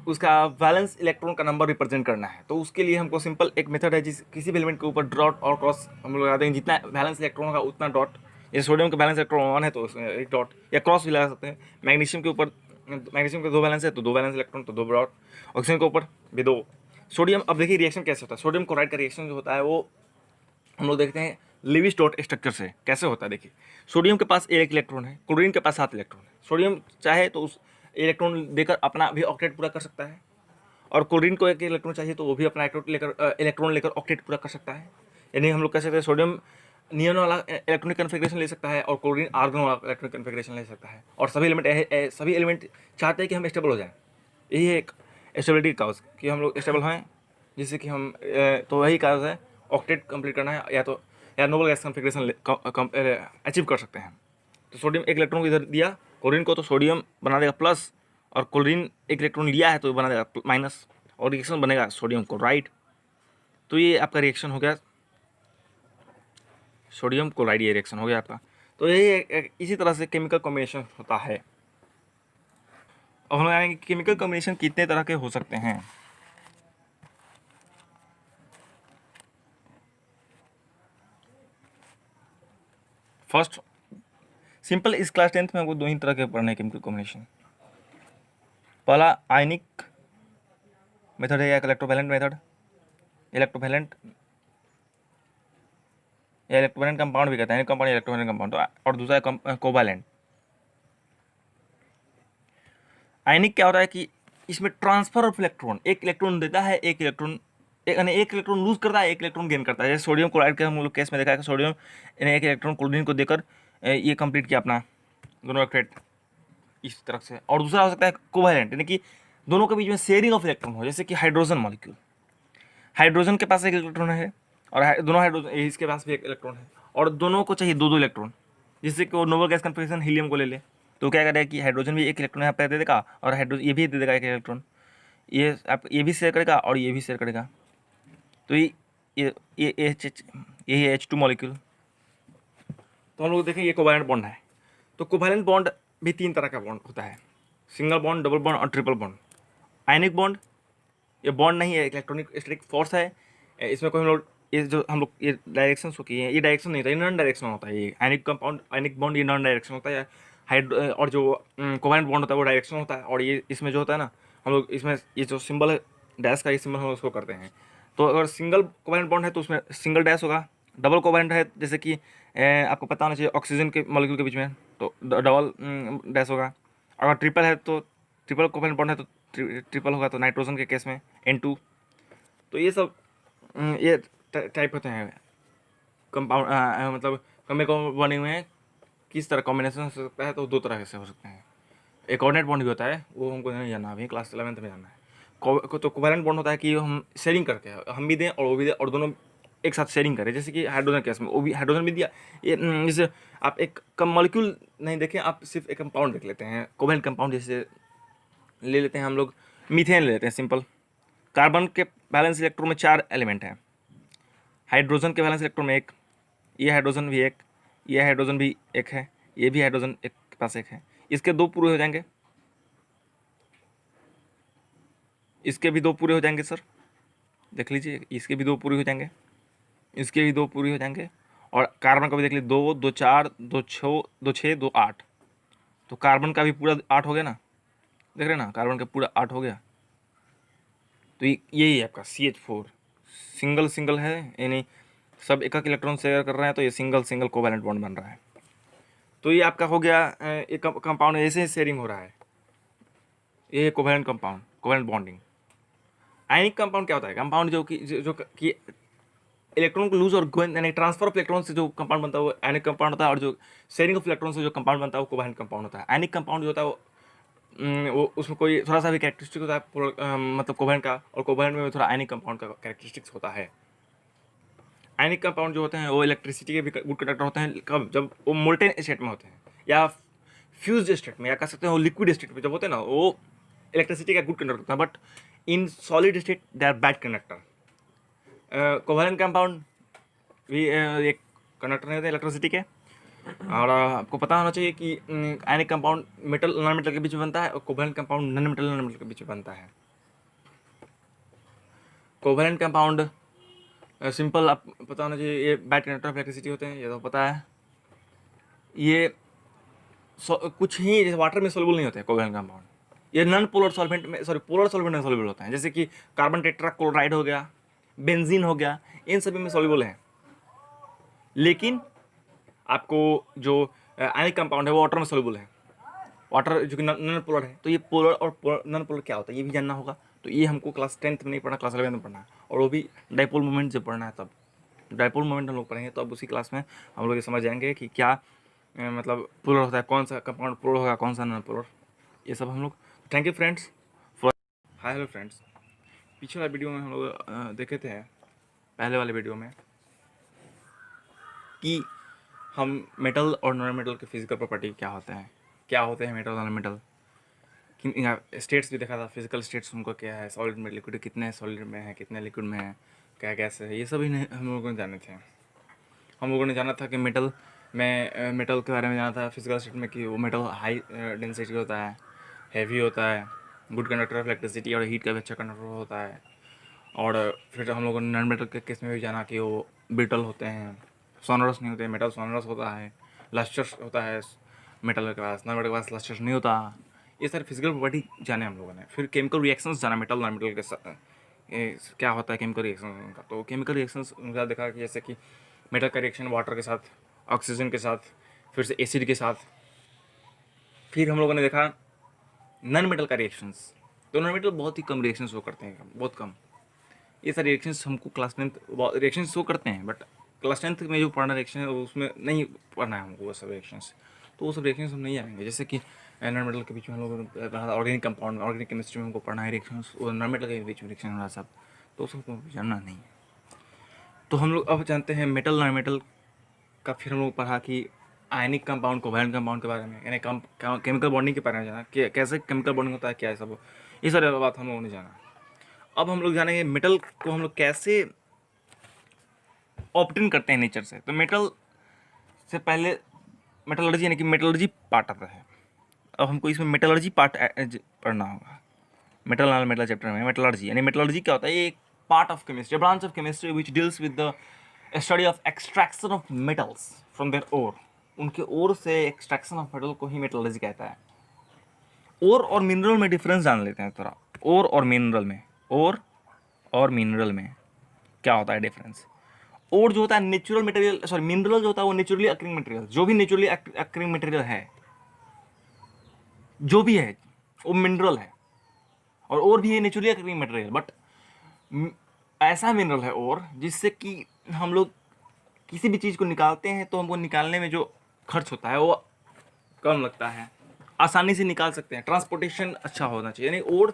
उसका वैलेंस इलेक्ट्रॉन का नंबर रिप्रेजेंट करना है। तो उसके लिए हमको सिंपल एक मेथड है, जिस किसी भी एलिमेंट के ऊपर डॉट और क्रॉस हम लोग लगाते हैं, जितना वैलेंस इलेक्ट्रॉन होगा उतना डॉट। जैसे सोडियम का बैलेंस इलेक्ट्रॉन 1 है तो उसमें एक डॉट या क्रॉस भी लगा सकते हैं। मैग्नीशियम के ऊपर, मैग्नीशियम के 2 बैलेंस है तो 2 बैलेंस इलेक्ट्रॉन, तो 2 डॉट। ऑक्सीजन के ऊपर भी 2। सोडियम, अब देखिए रिएक्शन कैसे होता है। सोडियम क्लोराइड का रिएक्शन जो होता है वो हम लोग देखते हैं लेविस डॉट स्ट्रक्चर से कैसे होता है। देखिए सोडियम के पास 1 इलेक्ट्रॉन है, क्लोरीन के पास 7 इलेक्ट्रॉन है। सोडियम चाहे तो उस इलेक्ट्रॉन देकर अपना भी ऑक्टेट पूरा कर सकता है, और क्लोरीन को 1 इलेक्ट्रॉन चाहिए तो वो भी अपना इलेक्ट्रॉन लेकर ऑक्टेट पूरा कर सकता है। यानी हम लोग कह सकते हैं सोडियम नियन वाला इलेक्ट्रॉनिक कन्फिग्रेशन ले सकता है और क्लोरीन आर्गन वाला इलेक्ट्रॉनिक कन्फिग्रेशन ले सकता है। और सभी एलिमेंट चाहते हैं कि हम स्टेबल हो जाएं। यही है एक स्टेबिलिटी का काउज, कि हम लोग स्टेबल हों, जिससे कि हम तो वही काउज है ऑक्टेट कंप्लीट करना है, या नोबल गैस कन्फिग्रेशन अचीव कर सकते हैं। तो सोडियम 1 इलेक्ट्रॉन को इधर दिया क्लोरीन को, तो सोडियम बना देगा प्लस, और क्लोरीन 1 इलेक्ट्रॉन लिया है तो बना देगा माइनस, और रिएक्शन बनेगा सोडियम क्लोराइड। तो ये आपका रिएक्शन हो गया सोडियम क्लोराइड, ये रिएक्शन हो गया आपका। तो यही इसी तरह से केमिकल कॉम्बिनेशन होता है। अब हम आएंगे केमिकल कॉम्बिनेशन कितने तरह के हो सकते हैं। फर्स्ट सिंपल, इस क्लास 10th में हमको दो ही तरह के पढ़ने हैं केमिकल कॉम्बिनेशन। पहला आयनिक मेथड है या इलेक्ट्रोवैलेंट मेथड, इलेक्ट्रोवैलेंट या इलेक्ट्रोवैलेंट कंपाउंड भी कहते हैं, कंपाउंड इलेक्ट्रोवैलेंट कंपाउंड। तो और दूसरा है कोवैलेंट। आयनिक क्या होता है कि इसमें ट्रांसफर ऑफ इलेक्ट्रॉन, एक इलेक्ट्रॉन देता है, एक इलेक्ट्रॉन एक इलेक्ट्रॉन लूज करता है, एक इलेक्ट्रॉन गेन करता है। जैसे सोडियम क्लोराइड के हम लोग केस में देखा है कि सोडियम ने एक इलेक्ट्रॉन क्लोरीन को देकर ये कंप्लीट किया अपना दोनों इलेक्ट्रेट इस तरफ से। और दूसरा हो सकता है कोवैलेंट, यानी कि दोनों के बीच में शेयरिंग ऑफ इलेक्ट्रॉन हो, जैसे कि हाइड्रोजन मॉलिक्यूल, हाइड्रोजन के पास एक इलेक्ट्रॉन है और दोनों हाइड्रोजन इसके पास भी एक इलेक्ट्रॉन है और दोनों को चाहिए दो दो इलेक्ट्रॉन, जिससे कि वो नोबल गैस कन्फिग्रेशन हीलियम को ले ले। तो क्या करेगा कि हाइड्रोजन भी एक इलेक्ट्रॉन यहाँ पे दे देगा और हाइड्रोजन ये भी दे देगा एक इलेक्ट्रॉन, ये आप ये भी शेयर करेगा और ये भी शेयर करेगा। तो ये H2 मॉलिक्यूल। तो हम लोग देखें ये कोवैलेंट बॉन्ड है। तो कोवैलेंट बॉन्ड भी तीन तरह का बॉन्ड होता है, सिंगल बॉन्ड, डबल बॉन्ड और ट्रिपल बॉन्ड। आयनिक बॉन्ड ये बॉन्ड नहीं है, इलेक्ट्रॉनिक स्टैटिक फोर्स है। इसमें कोई हम लोग ये जो हम लोग ये डायरेक्शन शो किए हैं, ये डायरेक्शन नहीं होता, ये नॉन डायरेक्शन होता है। ये आयनिक कंपाउंड, आयनिक बॉन्ड ये नॉन डायरेक्शन होता है। और जो कोवैलेंट बॉन्ड होता है वो डायरेक्शन होता है। और ये इसमें जो होता है ना, हम लोग इसमें ये जो सिंबल है डैश का, ये सिंबल हम उसको करते हैं। तो अगर सिंगल कोवैलेंट बॉन्ड है तो उसमें सिंगल डैश होगा। डबल कोवैलेंट है जैसे कि आपको पता होना चाहिए ऑक्सीजन के मॉलिक्यूल के बीच में, तो डबल डैश होगा। अगर ट्रिपल है तो ट्रिपल कोवैलेंट बॉन्ड है तो ट्रिपल होगा, तो नाइट्रोजन के केस में N2। तो ये सब ये टाइप होते हैं कंपाउंड, मतलब केमिकल बने हुए हैं। किस तरह कॉम्बिनेशन हो सकता है, तो दो तरह से हो सकते हैं। एक कोऑर्डिनेट बॉन्ड भी होता है, वो हमको नहीं जानना, अभी क्लास 11th में जानना है। तो कोवैलेंट बॉन्ड होता है कि हम शेयरिंग करते हैं, हम भी दें और वो भी दें और दोनों एक साथ शेयरिंग करें। जैसे कि हाइड्रोजन केस में वो भी हाइड्रोजन भी दिया। ये जैसे आप एक कम मॉलिक्यूल नहीं देखें, आप सिर्फ एक कंपाउंड देख लेते हैं, कोवैलेंट कंपाउंड। जैसे ले लेते हैं हम लोग मीथेन ले लेते हैं सिंपल। कार्बन के बैलेंस इलेक्ट्रॉन में 4 एलिमेंट हैं, हाइड्रोजन के बैलेंस इलेक्ट्रॉन में एक, ये हाइड्रोजन भी एक, ये हाइड्रोजन भी एक है, ये भी हाइड्रोजन एक के पास एक है। इसके दो पूरे हो जाएंगे, इसके भी दो पूरे हो जाएंगे सर, देख लीजिए, इसके भी दो पूरे हो जाएंगे, इसके भी दो पूरे हो जाएंगे। और कार्बन का भी देख लीजिए, दो, दो चार, दो छः, दो छः, दो आठ। तो कार्बन का भी पूरा 8 हो गया ना, देख रहे ना, कार्बन का पूरा 8 हो गया। तो यही है आपका CH4, सिंगल सिंगल है, यानी सब एक एक इलेक्ट्रॉन शेयर कर रहे हैं, तो ये सिंगल सिंगल कोवैलेंट बॉन्ड बन रहा है। तो ये आपका हो गया, एक कंपाउंड ऐसे शेयरिंग हो रहा है, ये covalent compound, covalent bonding. Ionic compound क्या होता है, कंपाउंड जो कि इलेक्ट्रॉन को लूज और गोइन, यानी ट्रांसफर ऑफ इलेक्ट्रॉन से जो कंपाउंड बनता है वो आयनिक कंपाउंड होता है। और जो शेयरिंग ऑफ इलेक्ट्रॉन से जो कंपाउंड बनता है वो कोवैलेंट कंपाउंड होता है। आयनिक कंपाउंड जो होता है वो उसमें कोई थोड़ा सा भी कैरेक्टरिस्टिक होता है, मतलब कोवैलेंट का, और कोवैलेंट में भी थोड़ा आयनिक कंपाउंड का कैरेक्टरिस्टिक्स होता है। आयनिक कंपाउंड जो होते हैं वो इलेक्ट्रिसिटी के भी गुड कंडक्टर होते हैं, कब, जब वो मोल्टेन स्टेट में होते हैं या फ्यूज स्टेट में, या कह सकते हैं वो लिक्विड स्टेट में जब होते हैं ना, वो इलेक्ट्रिसिटी का गुड कंडक्टर होता है। But in solid state they are bad conductor. Covalent compound भी एक कंडक्टर नहीं होते इलेक्ट्रिसिटी के। और आपको पता होना चाहिए कि ionic compound metal non metal के बीच में बनता है और कोवैलेंट कंपाउंड नॉन मेटल के बीच में बनता है। कोवैलेंट कंपाउंड सिंपल आप पता होना चाहिए, ये बैड कंडक्टर ऑफ इलेक्ट्रिसिटी होते हैं, ये तो पता है। ये कुछ ही जैसे वाटर में सोल्यूबल नहीं होते हैं कोवैलेंट कंपाउंड। ये नॉन पोलर सॉल्वेंट में, सॉरी, पोलर सॉल्वेंट में सोल्यूबल होते हैं, जैसे कि कार्बन टेट्राक्लोराइड हो गया, बेंजीन हो गया, इन सभी में सोल्यूबल हैं। लेकिन आपको जो आयनिक कंपाउंड है वो वाटर में सोल्यूबल है, वाटर जो कि नॉन पोलर है। तो ये पोलर और नॉन पोलर क्या होता है ये भी जानना होगा। तो ये हमको क्लास 10th में नहीं पढ़ना, क्लास 11th में पढ़ना है, और वो भी डाइपोल मोमेंट जब पढ़ना है तब। डाइपोल मोमेंट हम लोग पढ़ेंगे तो अब उसी क्लास में हम लोग ये समझ जाएंगे कि क्या मतलब पोलर होता है, कौन सा कंपाउंड पोलर होगा, कौन सा नॉन पोलर, ये सब हम लोग। Thank you friends for, hi hello friends. पिछले वाले वीडियो में हम लोग देखे थे, पहले वाले वीडियो में, कि हम मेटल और नॉन मेटल के फिजिकल प्रॉपर्टी क्या होते हैं, क्या होते हैं मेटल और नॉन मेटल, स्टेट्स भी देखा था, फिजिकल स्टेट्स उनको क्या है, सॉलिड में, लिक्विड कितने सॉलिड में है, कितने लिक्विड में है, क्या गैस है, ये सभी हम लोगों ने जाने थे। हम लोगों ने जाना था कि मेटल में, मेटल के बारे में जाना था फिजिकल स्टेट में कि वो मेटल हाई डेंसिटी होता है, हैवी होता है, गुड कंडक्टर ऑफ इलेक्ट्रिसिटी और हीट का भी अच्छा कंडक्टर होता है। और फिर हम लोगों ने नॉन मेटल के केस में भी जाना कि वो ब्रिटल होते हैं, सोनरस नहीं होते। मेटल सोनरस होता है, लस्टर्स होता है मेटल के पास, नॉन मेटल के पास लस्टर्स नहीं होता। ये सारे फिजिकल प्रॉपर्टी जाने हम लोगों ने। फिर केमिकल रिएक्शंस जाना मेटल नॉन मेटल के साथ ये क्या होता है केमिकल रिएक्शन उनका। तो केमिकल रिएक्शंस उनका देखा कि जैसे कि मेटल का रिएक्शन वाटर के साथ, ऑक्सीजन के साथ, फिर से एसिड के साथ। फिर हम लोगों ने देखा नॉन मेटल का रिएक्शंस। तो नॉन मेटल बहुत ही कम रिएक्शंस शो करते हैं, बहुत कम। ये सारे रिएक्शंस हमको क्लास 10th रिएक्शंस शो करते हैं, बट क्लास 10th में जो पढ़ना रिएक्शन है उसमें नहीं पढ़ना है हमको वो सब रिएक्शंस। तो वो सब रिएक्शंस हम नहीं जानेंगे। जैसे कि नॉन मेटल के बीच में हम लोग ऑर्गेनिक कंपाउंड, ऑर्गेनिक केमिस्ट्री में हमको पढ़ना है रिएक्शंस, और नॉन मेटल के बीच में रिएक्शन हो रहा सब, तो उसको जानना नहीं है। तो हम लोग अब जानते हैं मेटल नॉन मेटल का। फिर हम लोग पढ़ा कि आयनिक कंपाउंड, कोवैलेंट कंपाउंड के बारे में, यानी केमिकल बॉन्डिंग के बारे में जाना कि कैसे केमिकल बॉन्डिंग होता है, क्या है सब, ये सारे बात हम लोगों ने जाना। अब हम लोग जानेंगे मेटल को हम लोग कैसे ऑब्टेन करते हैं नेचर से। तो मेटल से पहले मेटलर्जी यानी कि मेटलर्जी पार्ट आता है। अब हमको इसमें मेटलर्जी पार्ट पढ़ना होगा। मेटल नॉन मेटल चैप्टर में मेटलर्जी यानी मेटलर्जी क्या होता है। ये एक part of chemistry, branch of chemistry which deals with the study of extraction of metals from their ore. उनके ओर से एक्सट्रैक्शन ऑफ मेटल को ही मेटलर्जी कहता है। ओर और मिनरल में डिफरेंस जान लेते हैं थोड़ा। ओर और मिनरल में, ओर और मिनरल में क्या होता है डिफरेंस। और जो होता है नेचुरल मटेरियल, सॉरी मिनरल जो होता है वो नेचुरली अक्रिंग मटेरियल, जो भी नेचुरली अक्रिंग मटेरियल है, जो भी है वो मिनरल है। और भी है नेचुरली अक्रिंग मटेरियल, बट ऐसा मिनरल है और जिससे कि हम लोग किसी भी चीज़ को निकालते हैं तो हमको निकालने में जो खर्च होता है वो कम लगता है, आसानी से निकाल सकते हैं। ट्रांसपोर्टेशन अच्छा होना चाहिए। यानी और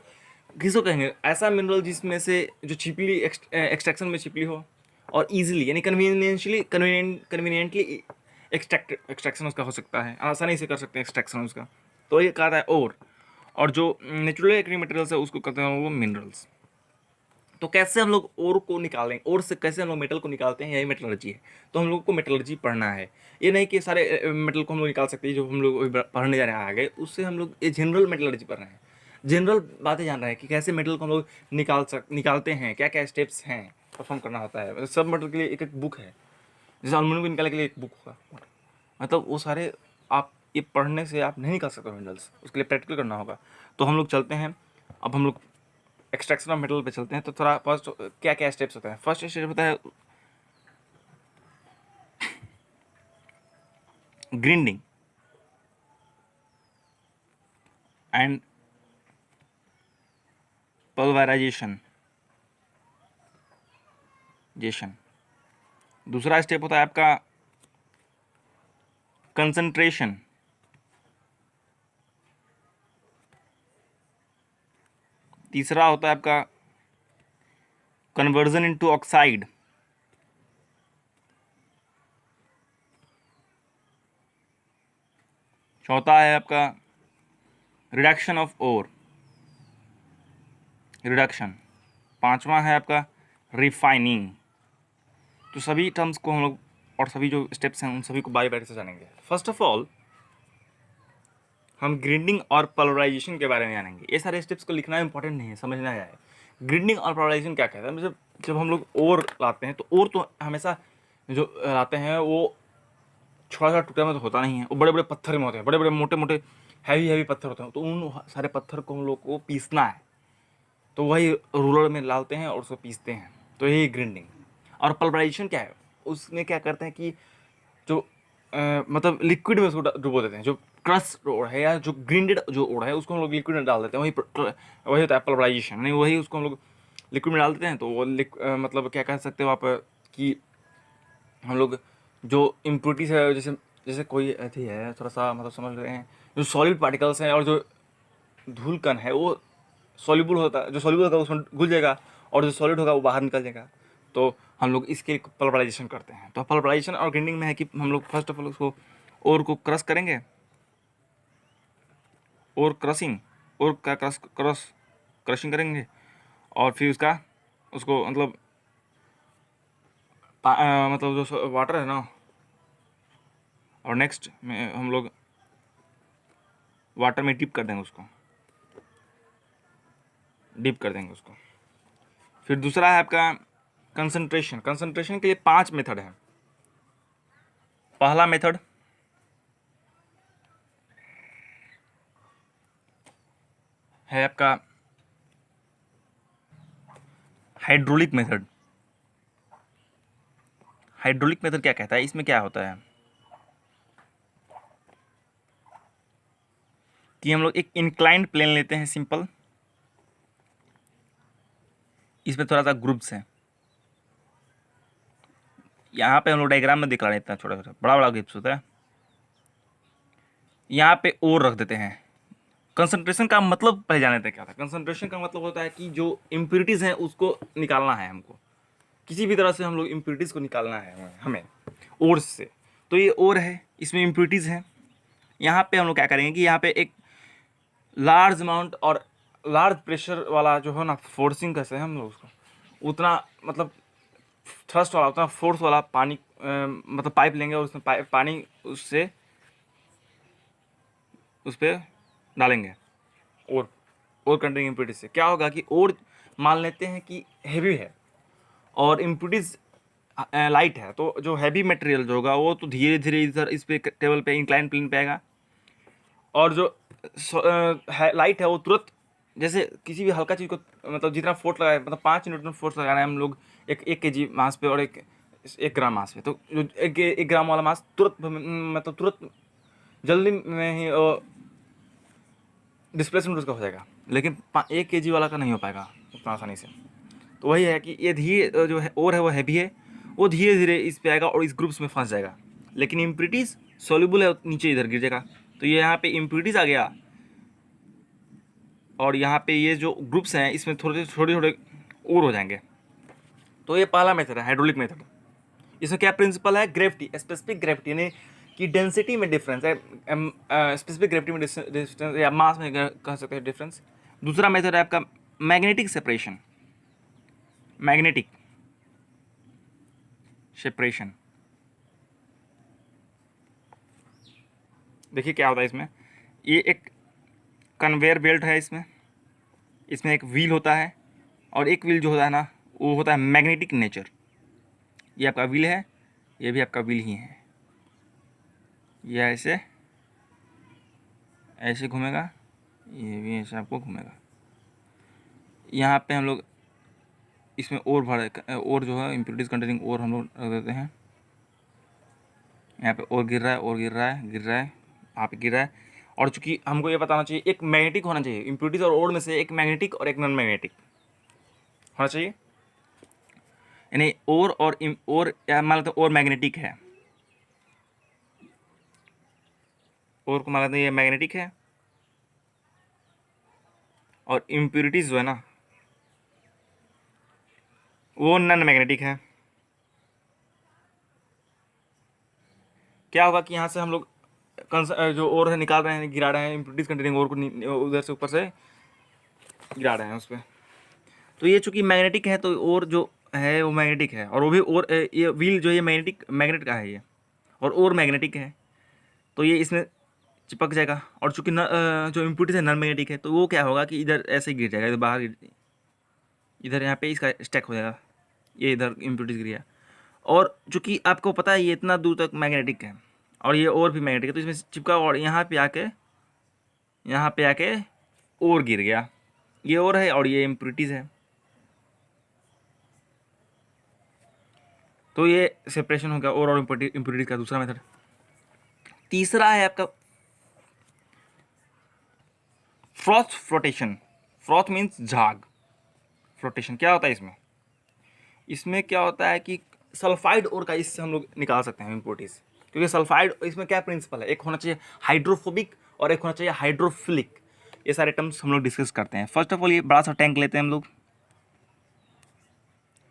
किसको कहेंगे, ऐसा मिनरल जिसमें से जो चिपली एक्सट्रैक्शन में चिपली हो और इजीली यानी कन्वीनियंटली एक्सट्रैक्शन उसका हो सकता है, आसानी से कर सकते हैं एक्सट्रैक्शन उसका। तो ये कहा है और जो नेचुरली एक्रिंग मटेरियल्स है उसको कहते हैं वो मिनरल्स। तो कैसे हम लोग ओर को निकालेंगे, ओर से कैसे हम लोग मेटल को निकालते हैं, यही मेटलर्जी है। तो हम लोग को मेटलर्जी पढ़ना है। ये नहीं कि सारे मेटल को हम लोग निकाल सकते हैं। जो हम लोग पढ़ने जा रहे हैं आगे, उससे हम लोग ये जनरल मेटलर्जी पढ़ रहे हैं, जनरल बातें जान रहे हैं कि कैसे मेटल को हम लोग निकालते हैं, क्या क्या स्टेप्स हैं परफॉर्म करना होता है। सब मेटल के लिए एक एक बुक है, जैसे एल्युमिनियम को निकालने के लिए एक बुक होगा। मतलब वो सारे आप ये पढ़ने से आप नहीं निकाल सकते मिनरल्स, उसके लिए प्रैक्टिकल करना होगा। तो हम लोग चलते हैं, अब हम लोग एक्सट्रैक्शन ऑफ मेटल पे चलते हैं। तो थोड़ा फर्स्ट क्या क्या स्टेप्स होते हैं। फर्स्ट स्टेप होता है ग्राइंडिंग एंड पल्वराइजेशन। दूसरा स्टेप होता है आपका कंसंट्रेशन। तीसरा होता है आपका कन्वर्जन इनटू ऑक्साइड। चौथा है आपका रिडक्शन ऑफ ओर, रिडक्शन। पांचवा है आपका रिफाइनिंग। तो सभी टर्म्स को हम लोग और सभी जो स्टेप्स हैं उन सभी को बारी बारी से जानेंगे। फर्स्ट ऑफ ऑल हम ग्राइंडिंग और पल्वराइजेशन के बारे में जानेंगे। ये सारे स्टेप्स को लिखना इंपॉर्टेंट नहीं है, समझना है। ग्राइंडिंग और पल्वराइजेशन क्या कहता है। मतलब जब हम लोग ओर लाते हैं तो ओर तो हमेशा जो लाते हैं वो छोटा छोटा टुकड़ा में तो होता नहीं है, वो बड़े बड़े पत्थर में होते हैं, बड़े बड़े मोटे मोटे हैवी पत्थर होते हैं। तो उन सारे पत्थर को हम लोग को पीसना है, तो वही रूलर में डालते हैं और उसको पीसते हैं। तो यही ग्राइंडिंग। और पल्वराइजेशन क्या है, उसमें क्या करते हैं कि जो मतलब लिक्विड में उसको डुबो देते हैं। जो क्रश ओड़ है या जो ग्राइंडेड जो ओड़ है उसको हम लोग लिक्विड में डाल देते हैं, वही होता है पल्वराइजेशन। नहीं वही उसको हम लोग लिक्विड में डाल देते हैं। तो वो मतलब क्या कह सकते हो आप कि हम लोग जो इम्प्योरिटीज है, जैसे जैसे कोई ऐसी है थोड़ा सा मतलब समझ रहे हैं, जो सॉलिड पार्टिकल्स हैं और जो धूल कण है वो सॉल्युबल होता है, जो सॉल्युबल होगा उसमें घुल जाएगा और जो सॉलिड होगा वो बाहर निकल जाएगा। तो हम लोग इसके पल्वराइजेशन करते हैं। तो पल्वराइजेशन और ग्राइंडिंग में है कि हम लोग फर्स्ट ऑफ ऑल उसको ओर को क्रश करेंगे, और क्रशिंग, और का क्रशिंग करेंगे, और फिर उसको मतलब मतलब जो वाटर है ना, और नेक्स्ट में हम लोग वाटर में डिप कर देंगे उसको। डिप कर देंगे उसको। फिर दूसरा है आपका कंसंट्रेशन। कंसंट्रेशन के लिए 5 मेथड है। पहला मेथड है आपका हाइड्रोलिक मेथड। हाइड्रोलिक मेथड क्या कहता है, इसमें क्या होता है कि हम लोग एक इंक्लाइंड प्लेन लेते हैं सिंपल, इसमें थोड़ा सा ग्रुप्स है, यहाँ पे हम लोग डायग्राम में दिखा देते हैं, छोटा छोटा बड़ा बड़ा ग्रुप्स होता है, यहाँ पे और रख देते हैं। कंसंट्रेशन का मतलब पहले जाने थे क्या था। कंसंट्रेशन का मतलब होता है कि जो इम्प्योरिटीज़ हैं उसको निकालना है हमको, किसी भी तरह से हम लोग इम्प्योरिटीज़ को निकालना है हमें ओर से। तो ये ओर है, इसमें इम्प्योरिटीज़ हैं। यहाँ पे हम लोग क्या करेंगे कि यहाँ पे एक लार्ज अमाउंट और लार्ज प्रेशर वाला जो है ना, फोर्सिंग कैसे है हम लोग उसको, उतना मतलब थ्रस्ट वाला, उतना फोर्स वाला पानी मतलब पाइप लेंगे और उसमें पानी उससे उस पर डालेंगे। और कंटेनिंग इम्प्योरिटीज से क्या होगा कि और मान लेते हैं कि हैवी है और इम्प्योरिटीज लाइट है, तो जो हैवी मटेरियल जो होगा वो तो धीरे धीरे इधर इस पे टेबल पे इंक्लाइन प्लेन पे आएगा, और जो लाइट है वो तुरंत, जैसे किसी भी हल्का चीज़ को मतलब जितना फोर्स लगाए, मतलब 5 न्यूटन फोर्स लगाना है हम लोग एक केजी मास पे और एक ग्राम मास पे, तो जो एक ग्राम वाला मास तुरंत मतलब तुरंत जल्दी में ही डिस्प्लेसमेंट उसका हो जाएगा, लेकिन 1 केजी वाला का नहीं हो पाएगा उतना आसानी से। तो वही है कि ये धीरे जो है और है वो हैवी है, वो धीरे धीरे इस पे आएगा और इस ग्रुप्स में फंस जाएगा, लेकिन इम्प्योरिटीज सॉल्युबल है, नीचे इधर गिर जाएगा। तो ये यहाँ पे इम्प्योरिटीज आ गया और यहाँ पे ये जो ग्रुप्स हैं इसमें थोड़े थोड़े थोड़े और हो जाएंगे। तो ये पहला मेथड है हाइड्रोलिक मेथड। इसमें क्या प्रिंसिपल है, ग्रेविटी, स्पेसिफिक ग्रेविटी, यानी कि डेंसिटी में डिफरेंस है, स्पेसिफिक ग्रेविटी में डिफरेंस या मास में कह सकते हैं डिफरेंस। दूसरा मेथड है आपका मैग्नेटिक सेपरेशन। मैग्नेटिक सेपरेशन, देखिए क्या होता है इसमें। ये एक कन्वेयर बेल्ट है, इसमें एक व्हील होता है, और एक व्हील जो होता है ना वो होता है मैग्नेटिक नेचर। ये आपका व्हील है, ये भी आपका व्हील ही है। ये ऐसे ऐसे घूमेगा, ये भी ऐसे आपको घूमेगा। यहाँ पे हम लोग इसमें और और जो है इम्प्योरिटीज कंटेनिंग और हम लोग रख देते हैं। यहाँ पे और गिर रहा है, और गिर रहा है, गिर रहा है, यहाँ पे गिर रहा है। और चूंकि हमको ये बताना चाहिए एक मैग्नेटिक होना चाहिए, इम्प्योरिटीज और में से एक मैग्नेटिक और एक नॉन मैग्नेटिक होना चाहिए, यानी और या मान लेते हैं और मैग्नेटिक है, और को मान लेते हैं ये मैग्नेटिक है, और इम्प्योरिटीज जो है ना वो नॉन मैग्नेटिक है। क्या होगा कि यहाँ से हम लोग जो और है निकाल रहे हैं, गिरा रहे हैं, इम्प्योरिटीज कंटेनिंग और को उधर से ऊपर से गिरा रहे हैं उस पर। तो ये चूंकि मैग्नेटिक है तो और जो है वो मैग्नेटिक है, और वो भी और ये व्हील जो है मैग्नेट का है ये, और मैग्नेटिक है, तो ये इसमें चिपक जाएगा। और चूंकि जो इम्प्योरिटीज है नॉन मैग्नेटिक है, तो वो क्या होगा कि इधर ऐसे गिर जाएगा, इधर बाहर इधर यहाँ पे इसका स्टैक हो जाएगा, ये इधर इम्प्योरिटीज गिर गया। और चूंकि आपको पता है ये इतना दूर तक मैग्नेटिक है और ये और भी मैग्नेटिक है, तो इसमें चिपका और यहाँ पे आके और गिर गया, ये और है और ये इम्प्योरिटीज है। तो ये सेपरेशन हो गया और इम्प्योरिटीज का दूसरा मेथड। तीसरा है आपका फ्रॉथ फ्लोटेशन। फ्रॉथ मीन्स झाग, फ्लोटेशन क्या होता है इसमें। इसमें क्या होता है कि सल्फाइड और का इससे हम लोग निकाल सकते हैं इम्प्योरिटीज, क्योंकि सल्फाइड इसमें क्या प्रिंसिपल है, एक होना चाहिए हाइड्रोफोबिक और एक होना चाहिए हाइड्रोफिलिक। ये सारे टर्म्स हम लोग डिस्कस करते हैं। फर्स्ट ऑफ ऑल ये बड़ा सा टैंक लेते हैं हम लोग,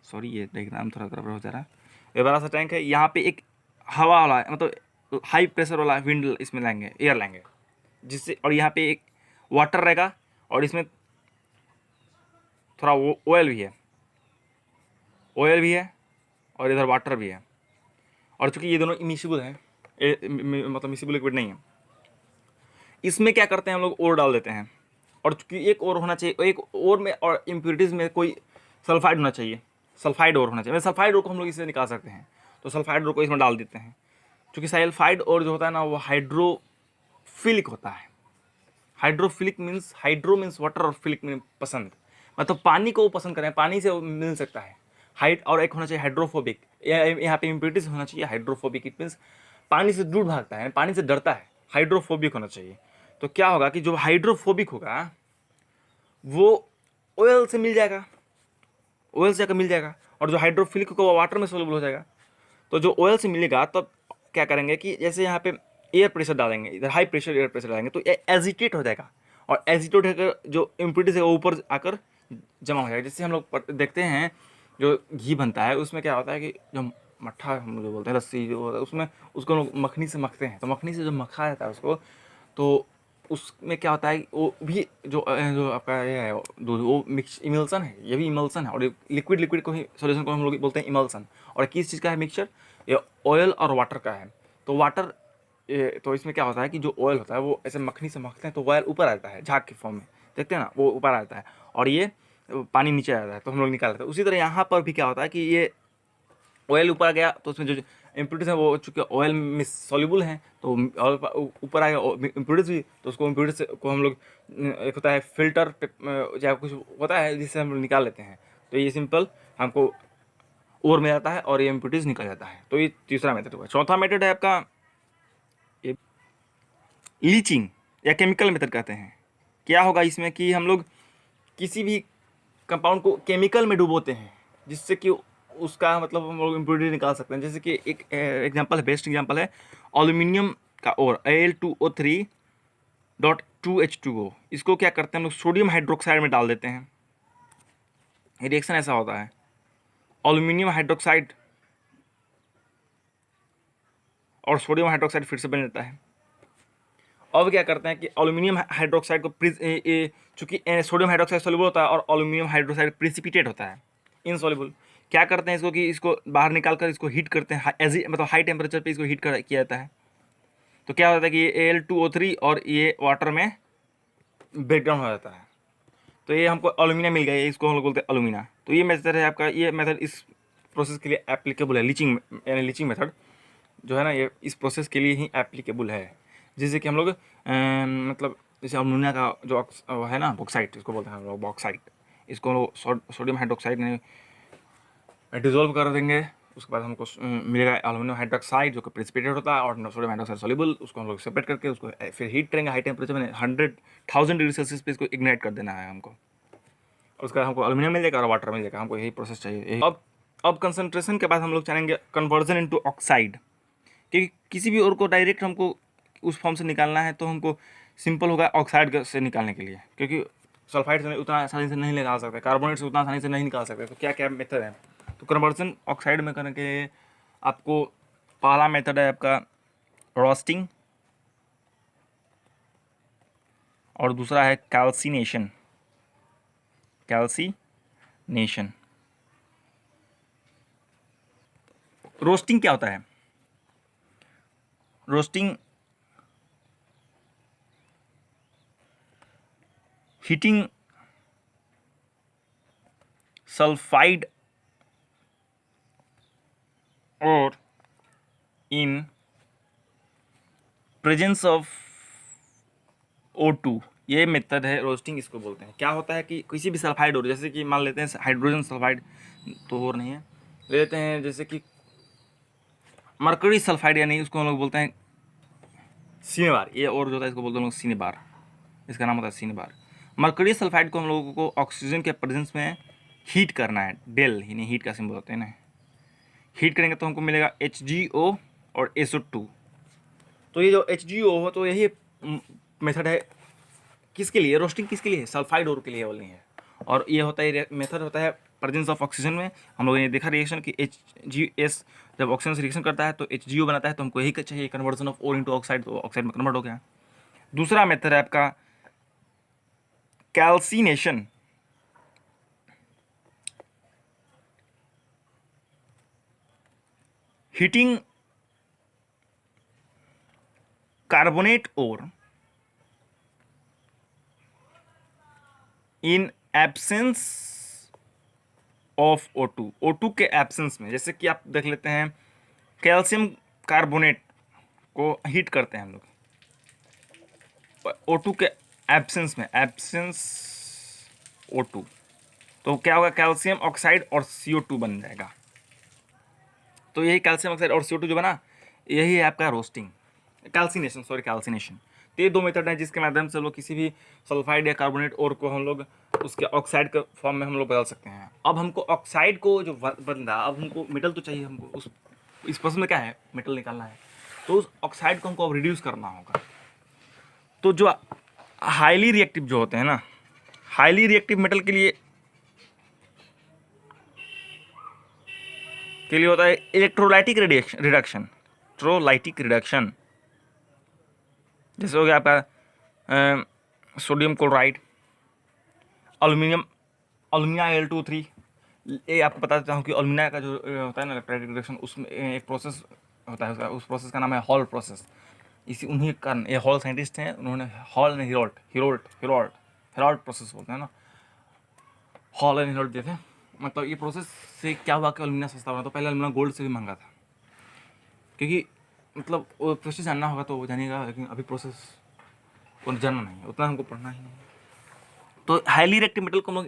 सॉरी ये डायग्राम थोड़ा गड़बड़ हो जा रहा है। ये बड़ा सा टैंक है, यहाँ पे एक हवा वाला मतलब हाई प्रेशर वाला विंड इसमें लाएंगे, एयर लाएंगे, जिससे, और यहाँ पे एक वाटर रहेगा और इसमें थोड़ा ऑयल भी है, ऑयल भी है और इधर वाटर भी है। और चूंकि ये दोनों इमिसिबल हैं, मतलब मिसिबल लिक्विड नहीं है, इसमें क्या करते हैं हम लोग और डाल देते हैं। और चूंकि एक और होना चाहिए, एक और में और इम्प्योरिटीज़ में कोई सल्फाइड होना चाहिए, सल्फाइड और होना चाहिए। सल्फाइड और को हम लोग इससे निकाल सकते हैं, तो सल्फाइड और को इसमें डाल देते हैं। चूँकि सल्फाइड और जो होता है ना वो हाइड्रोफिलिक होता है। Hydrophilic means, hydro means water और फिलिक मीन पसंद, मतलब पानी को वो पसंद करें, पानी से वो मिल सकता है। हाइड और एक होना चाहिए हाइड्रोफोबिक, यहाँ पे इम्प्योरिटीज होना चाहिए हाइड्रोफोबिक। इट मीन्स पानी से दूर भागता है, पानी से डरता है, हाइड्रोफोबिक होना चाहिए। तो क्या होगा कि जो हाइड्रोफोबिक होगा वो ऑयल से मिल जाएगा, ऑयल से जाकर मिल जाएगा, और जो हाइड्रोफिलिक होगा वो वाटर में सोल्यूबल हो जाएगा। तो जो ऑयल से मिलेगा तब क्या करेंगे कि जैसे यहाँ पे एयर प्रेशर डालेंगे, इधर हाई प्रेशर एयर प्रेशर डालेंगे तो एजिटेट हो जाएगा, और एजिटेट होकर जो इम्प्योरिटीज है वो ऊपर आकर जमा हो जाएगा। जैसे हम लोग देखते हैं जो घी बनता है उसमें क्या होता है कि जो मट्ठा हम लोग जो बोलते हैं, लस्सी जो होता है उसमें उसको लोग मखनी से मखते हैं, तो मखनी से जो मखा जाता है उसको, तो उसमें क्या होता है वो भी जो जो आपका ये है दूध, वो मिक्स इमल्सन है, ये भी इमल्सन है। और लिक्विड लिक्विड को ही सॉल्यूशन को हम लोग बोलते हैं इमल्सन। और किस चीज़ का है मिक्सचर, ये ऑयल और वाटर का है। तो वाटर तो इसमें क्या होता है कि जो ऑयल होता है वो ऐसे मखनी से मखते हैं तो ऑयल ऊपर आता है झाग के फॉर्म में, देखते हैं ना, वो ऊपर आता है, और ये पानी नीचे आता है तो हम लोग निकाल लेते हैं। उसी तरह यहाँ पर भी क्या होता है कि ये ऑयल ऊपर आ गया तो उसमें जो इम्प्योरिटीज है वो चूँकि ऑयल में सॉल्युबल हैं तो ऑयल ऊपर आ गया इम्प्योरिटीज भी, तो उसको इम्प्योरिटीज को हम लोग एक होता है फिल्टर या कुछ होता है जिससे हम लोग निकाल लेते हैं। तो ये सिंपल हमको ओर में जाता है और ये इम्प्योरिटीज निकल जाता है। तो ये तीसरा मेथड हुआ। चौथा मेथड है आपका लीचिंग या केमिकल मेथड कहते हैं। क्या होगा इसमें कि हम लोग किसी भी कंपाउंड को केमिकल में डुबोते हैं जिससे कि उसका मतलब हम लोग इम्प्योरिटी निकाल सकते हैं। जैसे कि एक एग्जांपल है, बेस्ट एग्जांपल है एल्यूमिनियम का और Al2O3.2H2O। इसको क्या करते हैं हम लोग सोडियम हाइड्रोक्साइड में डाल देते हैं। रिएक्शन ऐसा होता है, एल्यूमिनियम हाइड्रोक्साइड और सोडियम हाइड्रोक्साइड फिर से बन जाता है। अब क्या करते हैं कि एल्यूमिनियम हाइड्रोक्साइड को चूंकि सोडियम हाइड्रोक्साइड सोल्यूबल होता है और एल्यूमिनियम हाइड्रोक्साइड प्रिसिपिटेट होता है, इनसॉल्युबल। क्या करते हैं इसको कि इसको बाहर निकाल कर इसको हीट करते हैं, मतलब हाई टेम्परेचर पे इसको हीट किया जाता है। तो क्या होता है कि ये Al2O3 और ये वाटर में ब्रेकडाउन हो जाता है। तो ये हमको एल्यूमिनियम मिल गया, इसको हम लोग बोलते हैं एल्यूमिना। तो ये मेथड है आपका, ये मेथड इस प्रोसेस के लिए एप्लीकेबल है। लीचिंग यानी लीचिंग मेथड जो है ना ये इस प्रोसेस के लिए ही एप्लीकेबल है। जैसे कि हम लोग मतलब जैसे अमोनिया का जो है ना बॉक्साइट, इसको बोलते हैं हम लोग बॉक्साइट, इसको सोडियम हाइड्रोक्साइड में डिजोल्व कर देंगे। उसके बाद हमको मिलेगा एल्यूमिनियम हाइड्रोक्साइड जो कि प्रेसिपिटेट होता है, और सोडियम हाइड्रोक्साइड सॉल्युबल। उसको हम लोग सेपरेट करके उसको फिर हीट करेंगे हाई टेम्परेचर में 100,000 डिग्री सेल्सियस पे इसको इग्नाइट कर देना है हमको। और उसके बाद हमको एल्यूमिनियम मिल जाएगा और वाटर मिल जाएगा। हमको यही प्रोसेस चाहिए। अब कंसनट्रेशन के बाद हम लोग चाहेंगे कन्वर्जन इनटू ऑक्साइड, क्योंकि किसी भी और को डायरेक्ट हमको उस फॉर्म से निकालना है तो हमको सिंपल होगा ऑक्साइड से निकालने के लिए, क्योंकि सल्फाइड से उतना आसानी से नहीं निकाल सकते, कार्बोनेट से उतना आसानी से नहीं निकाल सकते। तो क्या क्या मेथड है, तो कन्वर्जन ऑक्साइड में करने के लिए आपको पहला मेथड है आपका रोस्टिंग, और दूसरा है कैल्सिनेशन। कैल्सिनेशन रोस्टिंग क्या होता है, रोस्टिंग हीटिंग सल्फाइड और इन प्रेजेंस ऑफ O2, ये मेथड है रोस्टिंग, इसको बोलते हैं। क्या होता है कि किसी भी सल्फाइड और, जैसे कि मान लेते हैं हाइड्रोजन सल्फाइड तो और नहीं है, ले लेते हैं जैसे कि मरकरी सल्फाइड, यानी उसको हम लोग बोलते हैं सिनेबार। ये और जो होता है इसको बोलते हैं हम लोग सिनेबार, इसका नाम होता है सिनेबार। मरकरी सल्फाइड को हम लोगों को ऑक्सीजन के प्रेजेंस में हीट करना है, डेल यानी हीट का सिंबल होता है ना, हीट करेंगे तो हमको मिलेगा HgO और SO2। तो ये जो HgO हो तो यही मेथड है किसके लिए, रोस्टिंग किसके लिए, सल्फाइड और के लिए वाली है। और ये होता है मेथड होता है प्रेजेंस ऑफ ऑक्सीजन में। हम लोगों ने देखा रिएक्शन कि HgS जब ऑक्सीजन से रिएक्शन करता है तो HgO बनाता है, तो हमको यही चाहिए conversion of ore into oxide, तो ऑक्साइड में कन्वर्ट हो गया। दूसरा मेथड है आपका कैल्सिनेशन। हीटिंग कार्बोनेट और in absence of O2, O2 के एब्सेंस में, जैसे कि आप देख लेते हैं कैल्शियम कार्बोनेट को हीट करते हैं हम लोग O2 के एब्सेंस में, एब्सेंस O2, तो क्या होगा, कैल्शियम ऑक्साइड और CO2 बन जाएगा। तो यही कैल्शियम ऑक्साइड और CO2 जो बना, यही है आपका रोस्टिंग, कैल्सिनेशन। तो ये दो मेथड हैं जिसके माध्यम से हम लोग किसी भी सल्फाइड या कार्बोनेट और को हम लोग उसके ऑक्साइड के फॉर्म में हम लोग बदल सकते हैं। अब हमको ऑक्साइड को जो बदला, अब हमको मेटल तो चाहिए, हमको इस प्रोसेस में क्या है, मेटल निकालना है, तो उस ऑक्साइड को हमको अब रिड्यूस करना होगा। तो जो हाईली रिएक्टिव जो होते हैं ना, हाईली रिएक्टिव मेटल के लिए होता है इलेक्ट्रोलाइटिक रिडक्शन। जैसे हो गया आपका सोडियम क्लोराइड, अल्मीनिया Al2O3। ये आपको बताता हूँ कि अल्मीनिया का जो होता है ना इलेक्ट्रोलाइटिक रिडक्शन, उसमें एक प्रोसेस होता है, उस प्रोसेस का नाम है हॉल प्रोसेस। इसी उन्हीं का, ये हॉल साइंटिस्ट हैं, उन्होंने हॉल एंड हेरोल्ड प्रोसेस बोलते हैं ना, हॉल एंड हेरोल्ड दिए थे। मतलब ये प्रोसेस से क्या हुआ कि अल्मीनिया सस्ता बना। तो पहले अल्मीनिया गोल्ड से भी महंगा था, क्योंकि मतलब वो प्रोसेस जानना होगा तो वो जानिएगा, लेकिन अभी प्रोसेस को जानना नहीं है, उतना हमको पढ़ना ही नहीं है। तो हाईली रिएक्टिव मेटल को हम लोग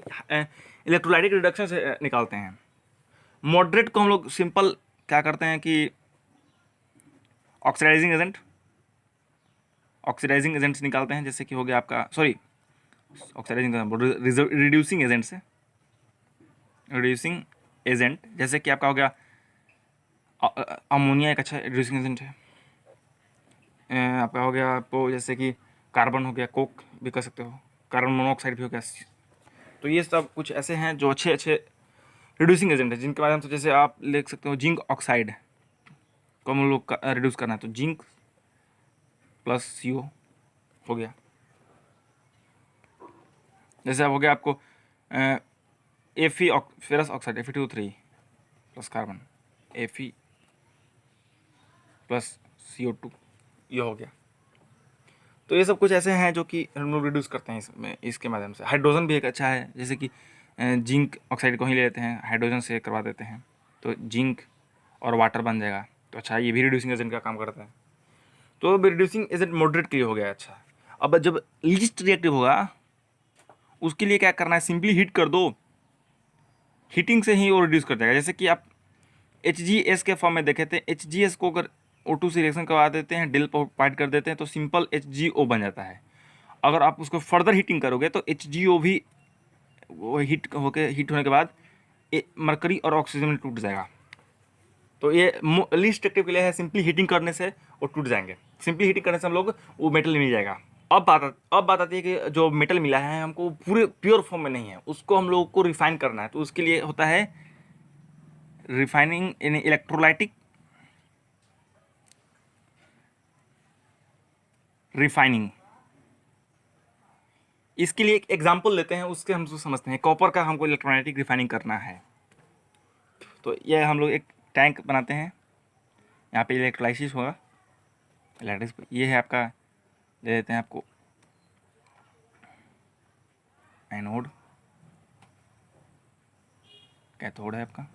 इलेक्ट्रोलाइटिक रिडक्शन से निकालते हैं। मॉडरेट को हम लोग सिंपल क्या करते हैं कि ऑक्सीडाइजिंग एजेंट से निकालते हैं। जैसे कि हो गया आपका, सॉरी ऑक्सीडाइजिंग, रिड्यूसिंग एजेंट, जैसे कि आपका हो गया अमोनिया, एक अच्छा रिड्यूसिंग एजेंट है। आपका हो गया, आपको जैसे कि कार्बन हो गया, कोक भी कर सकते हो, कार्बन मोनोऑक्साइड भी हो गया। तो ये सब कुछ ऐसे हैं जो अच्छे रिड्यूसिंग एजेंट है, जिनके माध्यम से जैसे आप लिख सकते हो जिंक ऑक्साइड को हम लोग रिड्यूस करना है, तो जिंक प्लस CO हो गया। जैसे अब हो गया आपको Fe ferrous oxide Fe2O3 plus carbon, Fe plus CO2, ये हो गया। तो ये सब कुछ ऐसे हैं जो कि हम लोग रिड्यूस करते हैं इसमें, इसके माध्यम से। हाइड्रोजन भी एक अच्छा है, जैसे कि जिंक ऑक्साइड को ही ले लेते हैं, हाइड्रोजन से करवा देते हैं, तो जिंक और वाटर बन जाएगा। तो अच्छा, ये भी रिड्यूसिंग एजेंट का काम करता है। तो रिड्यूसिंग एजेंट मॉडरेट के लिए हो गया। अच्छा, अब जब लीस्ट रिएक्टिव होगा उसके लिए क्या करना है, सिंपली हीट कर दो, हीटिंग से ही वो रिड्यूस कर जाएगा। जैसे कि आप HGS के फॉर्म में देखे थे, HGS को अगर O2 से रिएक्शन करवा देते हैं, डिल पार्ट कर देते हैं, तो सिंपल HGO बन जाता है। अगर आप उसको फर्दर हीटिंग करोगे तो HGO भी वो हीट होने के बाद मरकरी और ऑक्सीजन में टूट जाएगा। तो ये लीस्ट रिएक्टिव के लिए है, सिंपली हीटिंग करने से वो टूट जाएंगे, सिंपली हीटिंग करने से हम लोग वो मेटल मिल जाएगा। अब बात आती है कि जो मेटल मिला है हमको पूरे प्योर फॉर्म में नहीं है, उसको हम लोग को रिफाइन करना है। तो उसके लिए होता है रिफाइनिंग इन इलेक्ट्रोलाइटिक रिफाइनिंग। इसके लिए एक एग्जांपल लेते हैं, उससे हम समझते हैं। कॉपर का हमको इलेक्ट्रोलाइटिक रिफाइनिंग करना है, तो यह हम लोग एक टैंक बनाते हैं, यहाँ पे इलेक्ट्रोलाइसिस होगा, ये है आपका, दे देते हैं आपको एनोड, कैथोड है आपका,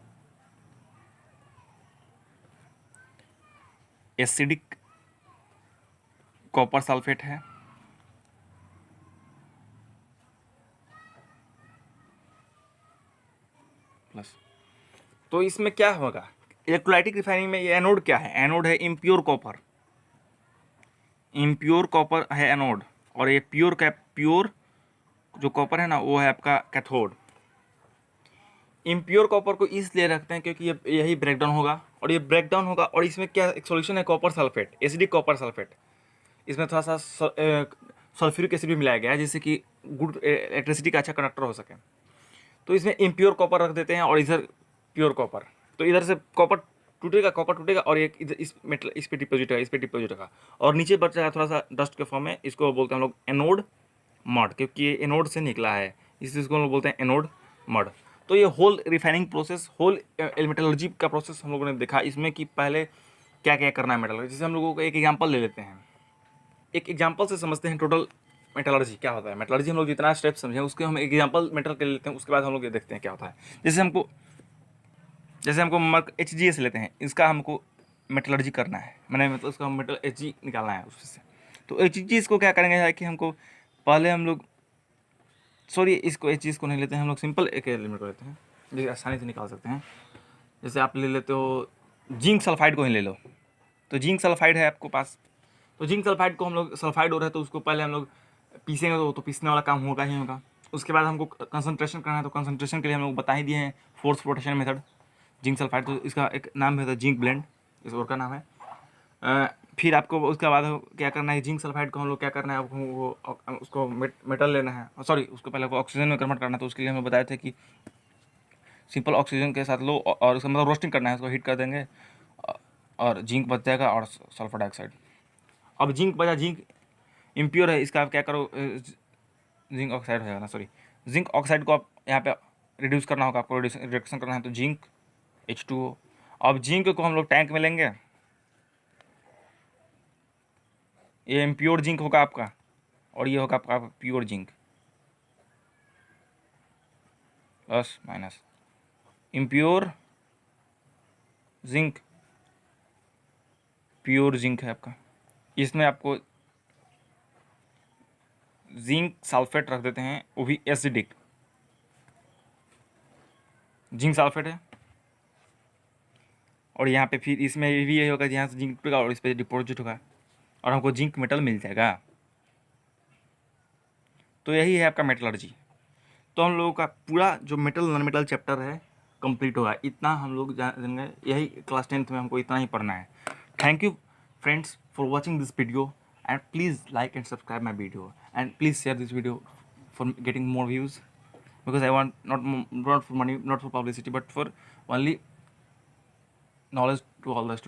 एसिडिक कॉपर सल्फेट है, प्लस। तो इसमें क्या होगा, इलेक्ट्रोलाइटिक रिफाइनिंग में ये एनोड क्या है, एनोड है इम्प्योर कॉपर है एनोड, और ये प्योर जो कॉपर है ना वो है आपका कैथोड। इम्प्योर कॉपर को इसलिए रखते हैं क्योंकि ये यही ब्रेकडाउन होगा, और इसमें क्या एक सॉल्यूशन है, copper sulphate, acidic copper sulphate. इसमें थोड़ा सा सल्फ्यूरिक एसिड भी मिलाया गया है, जिससे कि गुड इलेक्ट्रिसिटी का अच्छा कंडक्टर हो सके। तो इसमें इम्प्योर कॉपर रख देते हैं और इधर प्योर कॉपर। तो इधर से कॉपर टूटेगा और एक इधर इस पे डिपोजिट होगा, और नीचे बच जाएगा थोड़ा सा डस्ट के फॉर्म में। इसको बोलते हैं हम लोग एनोड मड, क्योंकि ये एनोड से निकला है, इसको हम लोग बोलते हैं एनोड मड। तो ये whole refining process, whole metallurgy का प्रोसेस हम लोगों ने देखा इसमें, कि पहले क्या क्या करना है मेटल। जैसे हम लोगों को एक एग्जांपल ले लेते हैं, एक एग्जांपल से समझते हैं टोटल मेटलर्जी क्या होता है। मेटलर्जी हम लोग जितना स्टेप समझें उसके हम एग्जाम्पल मेटल के लेते हैं, उसके बाद हम लोग ये देखते हैं क्या होता है। जैसे हमको मर्क HGS लेते हैं, इसका हमको मेटलर्जी करना है, मैंने मतलब उसका मेटल Hg निकालना है उससे। तो HGS को क्या करेंगे है कि हमको पहले हम लोग इसको HGS को नहीं लेते हैं, हम लोग सिंपल एक एलिमेंट को लेते हैं जिसे आसानी से निकाल सकते हैं। जैसे आप ले लेते हो जिंक सल्फाइड को ही ले लो, तो जिंक सल्फाइड है आपको पास, तो जिंक सल्फाइड को हम लोग सल्फाइड हो रहा है तो उसको पहले हम लोग पीसेंगे, तो पीसने वाला काम होगा ही होगा। उसके बाद हमको कंसंट्रेशन करना है, तो कंसंट्रेशन के लिए हम लोग बता ही दिए हैं force protection method zinc sulphide, तो इसका एक नाम है जिंक ब्लेंड, इस और का नाम है। फिर आपको उसके बाद क्या करना है, जिंक सल्फाइड को हम लोग क्या करना है, वो उसको मेटल लेना है, सॉरी उसको पहले ऑक्सीजन में कन्वर्ट करना है। तो उसके लिए हमें बताए थे कि सिंपल ऑक्सीजन के साथ लो और उसका मतलब रोस्टिंग करना है, उसको हीट कर देंगे और जिंक बच जाएगा और सल्फर डाइऑक्साइड। अब जिंक बचा, जिंक इम्प्योर है, इसका आप क्या करो, जिंक ऑक्साइड है ना, सॉरी जिंक ऑक्साइड को आप यहाँ पे रिड्यूस करना होगा, आपको रिडक्शन करना है, तो जिंक H2O। अब जिंक को हम लोग टैंक में लेंगे, ये इम्प्योर जिंक होगा आपका और ये होगा आपका pure zinc, plus minus impure zinc, pure zinc है आपका। इसमें आपको जिंक सल्फेट रख देते हैं, वो भी एसिडिक जिंक सल्फेट है। और यहाँ पे फिर इसमें भी यही होगा, यहाँ से जिंक टूटेगा और इस पर डिपॉजिट होगा और हमको जिंक मेटल मिल जाएगा। तो यही है आपका मेटलर्जी। तो हम लोगों का पूरा जो मेटल नॉन मेटल चैप्टर है कंप्लीट होगा, इतना हम लोग जानेंगे, यही क्लास 10th में हमको इतना ही पढ़ना है। Thank you friends for watching this video and please like and subscribe my video and please share this video for getting more views, because I want not for money, not for publicity, but for only knowledge to all the students.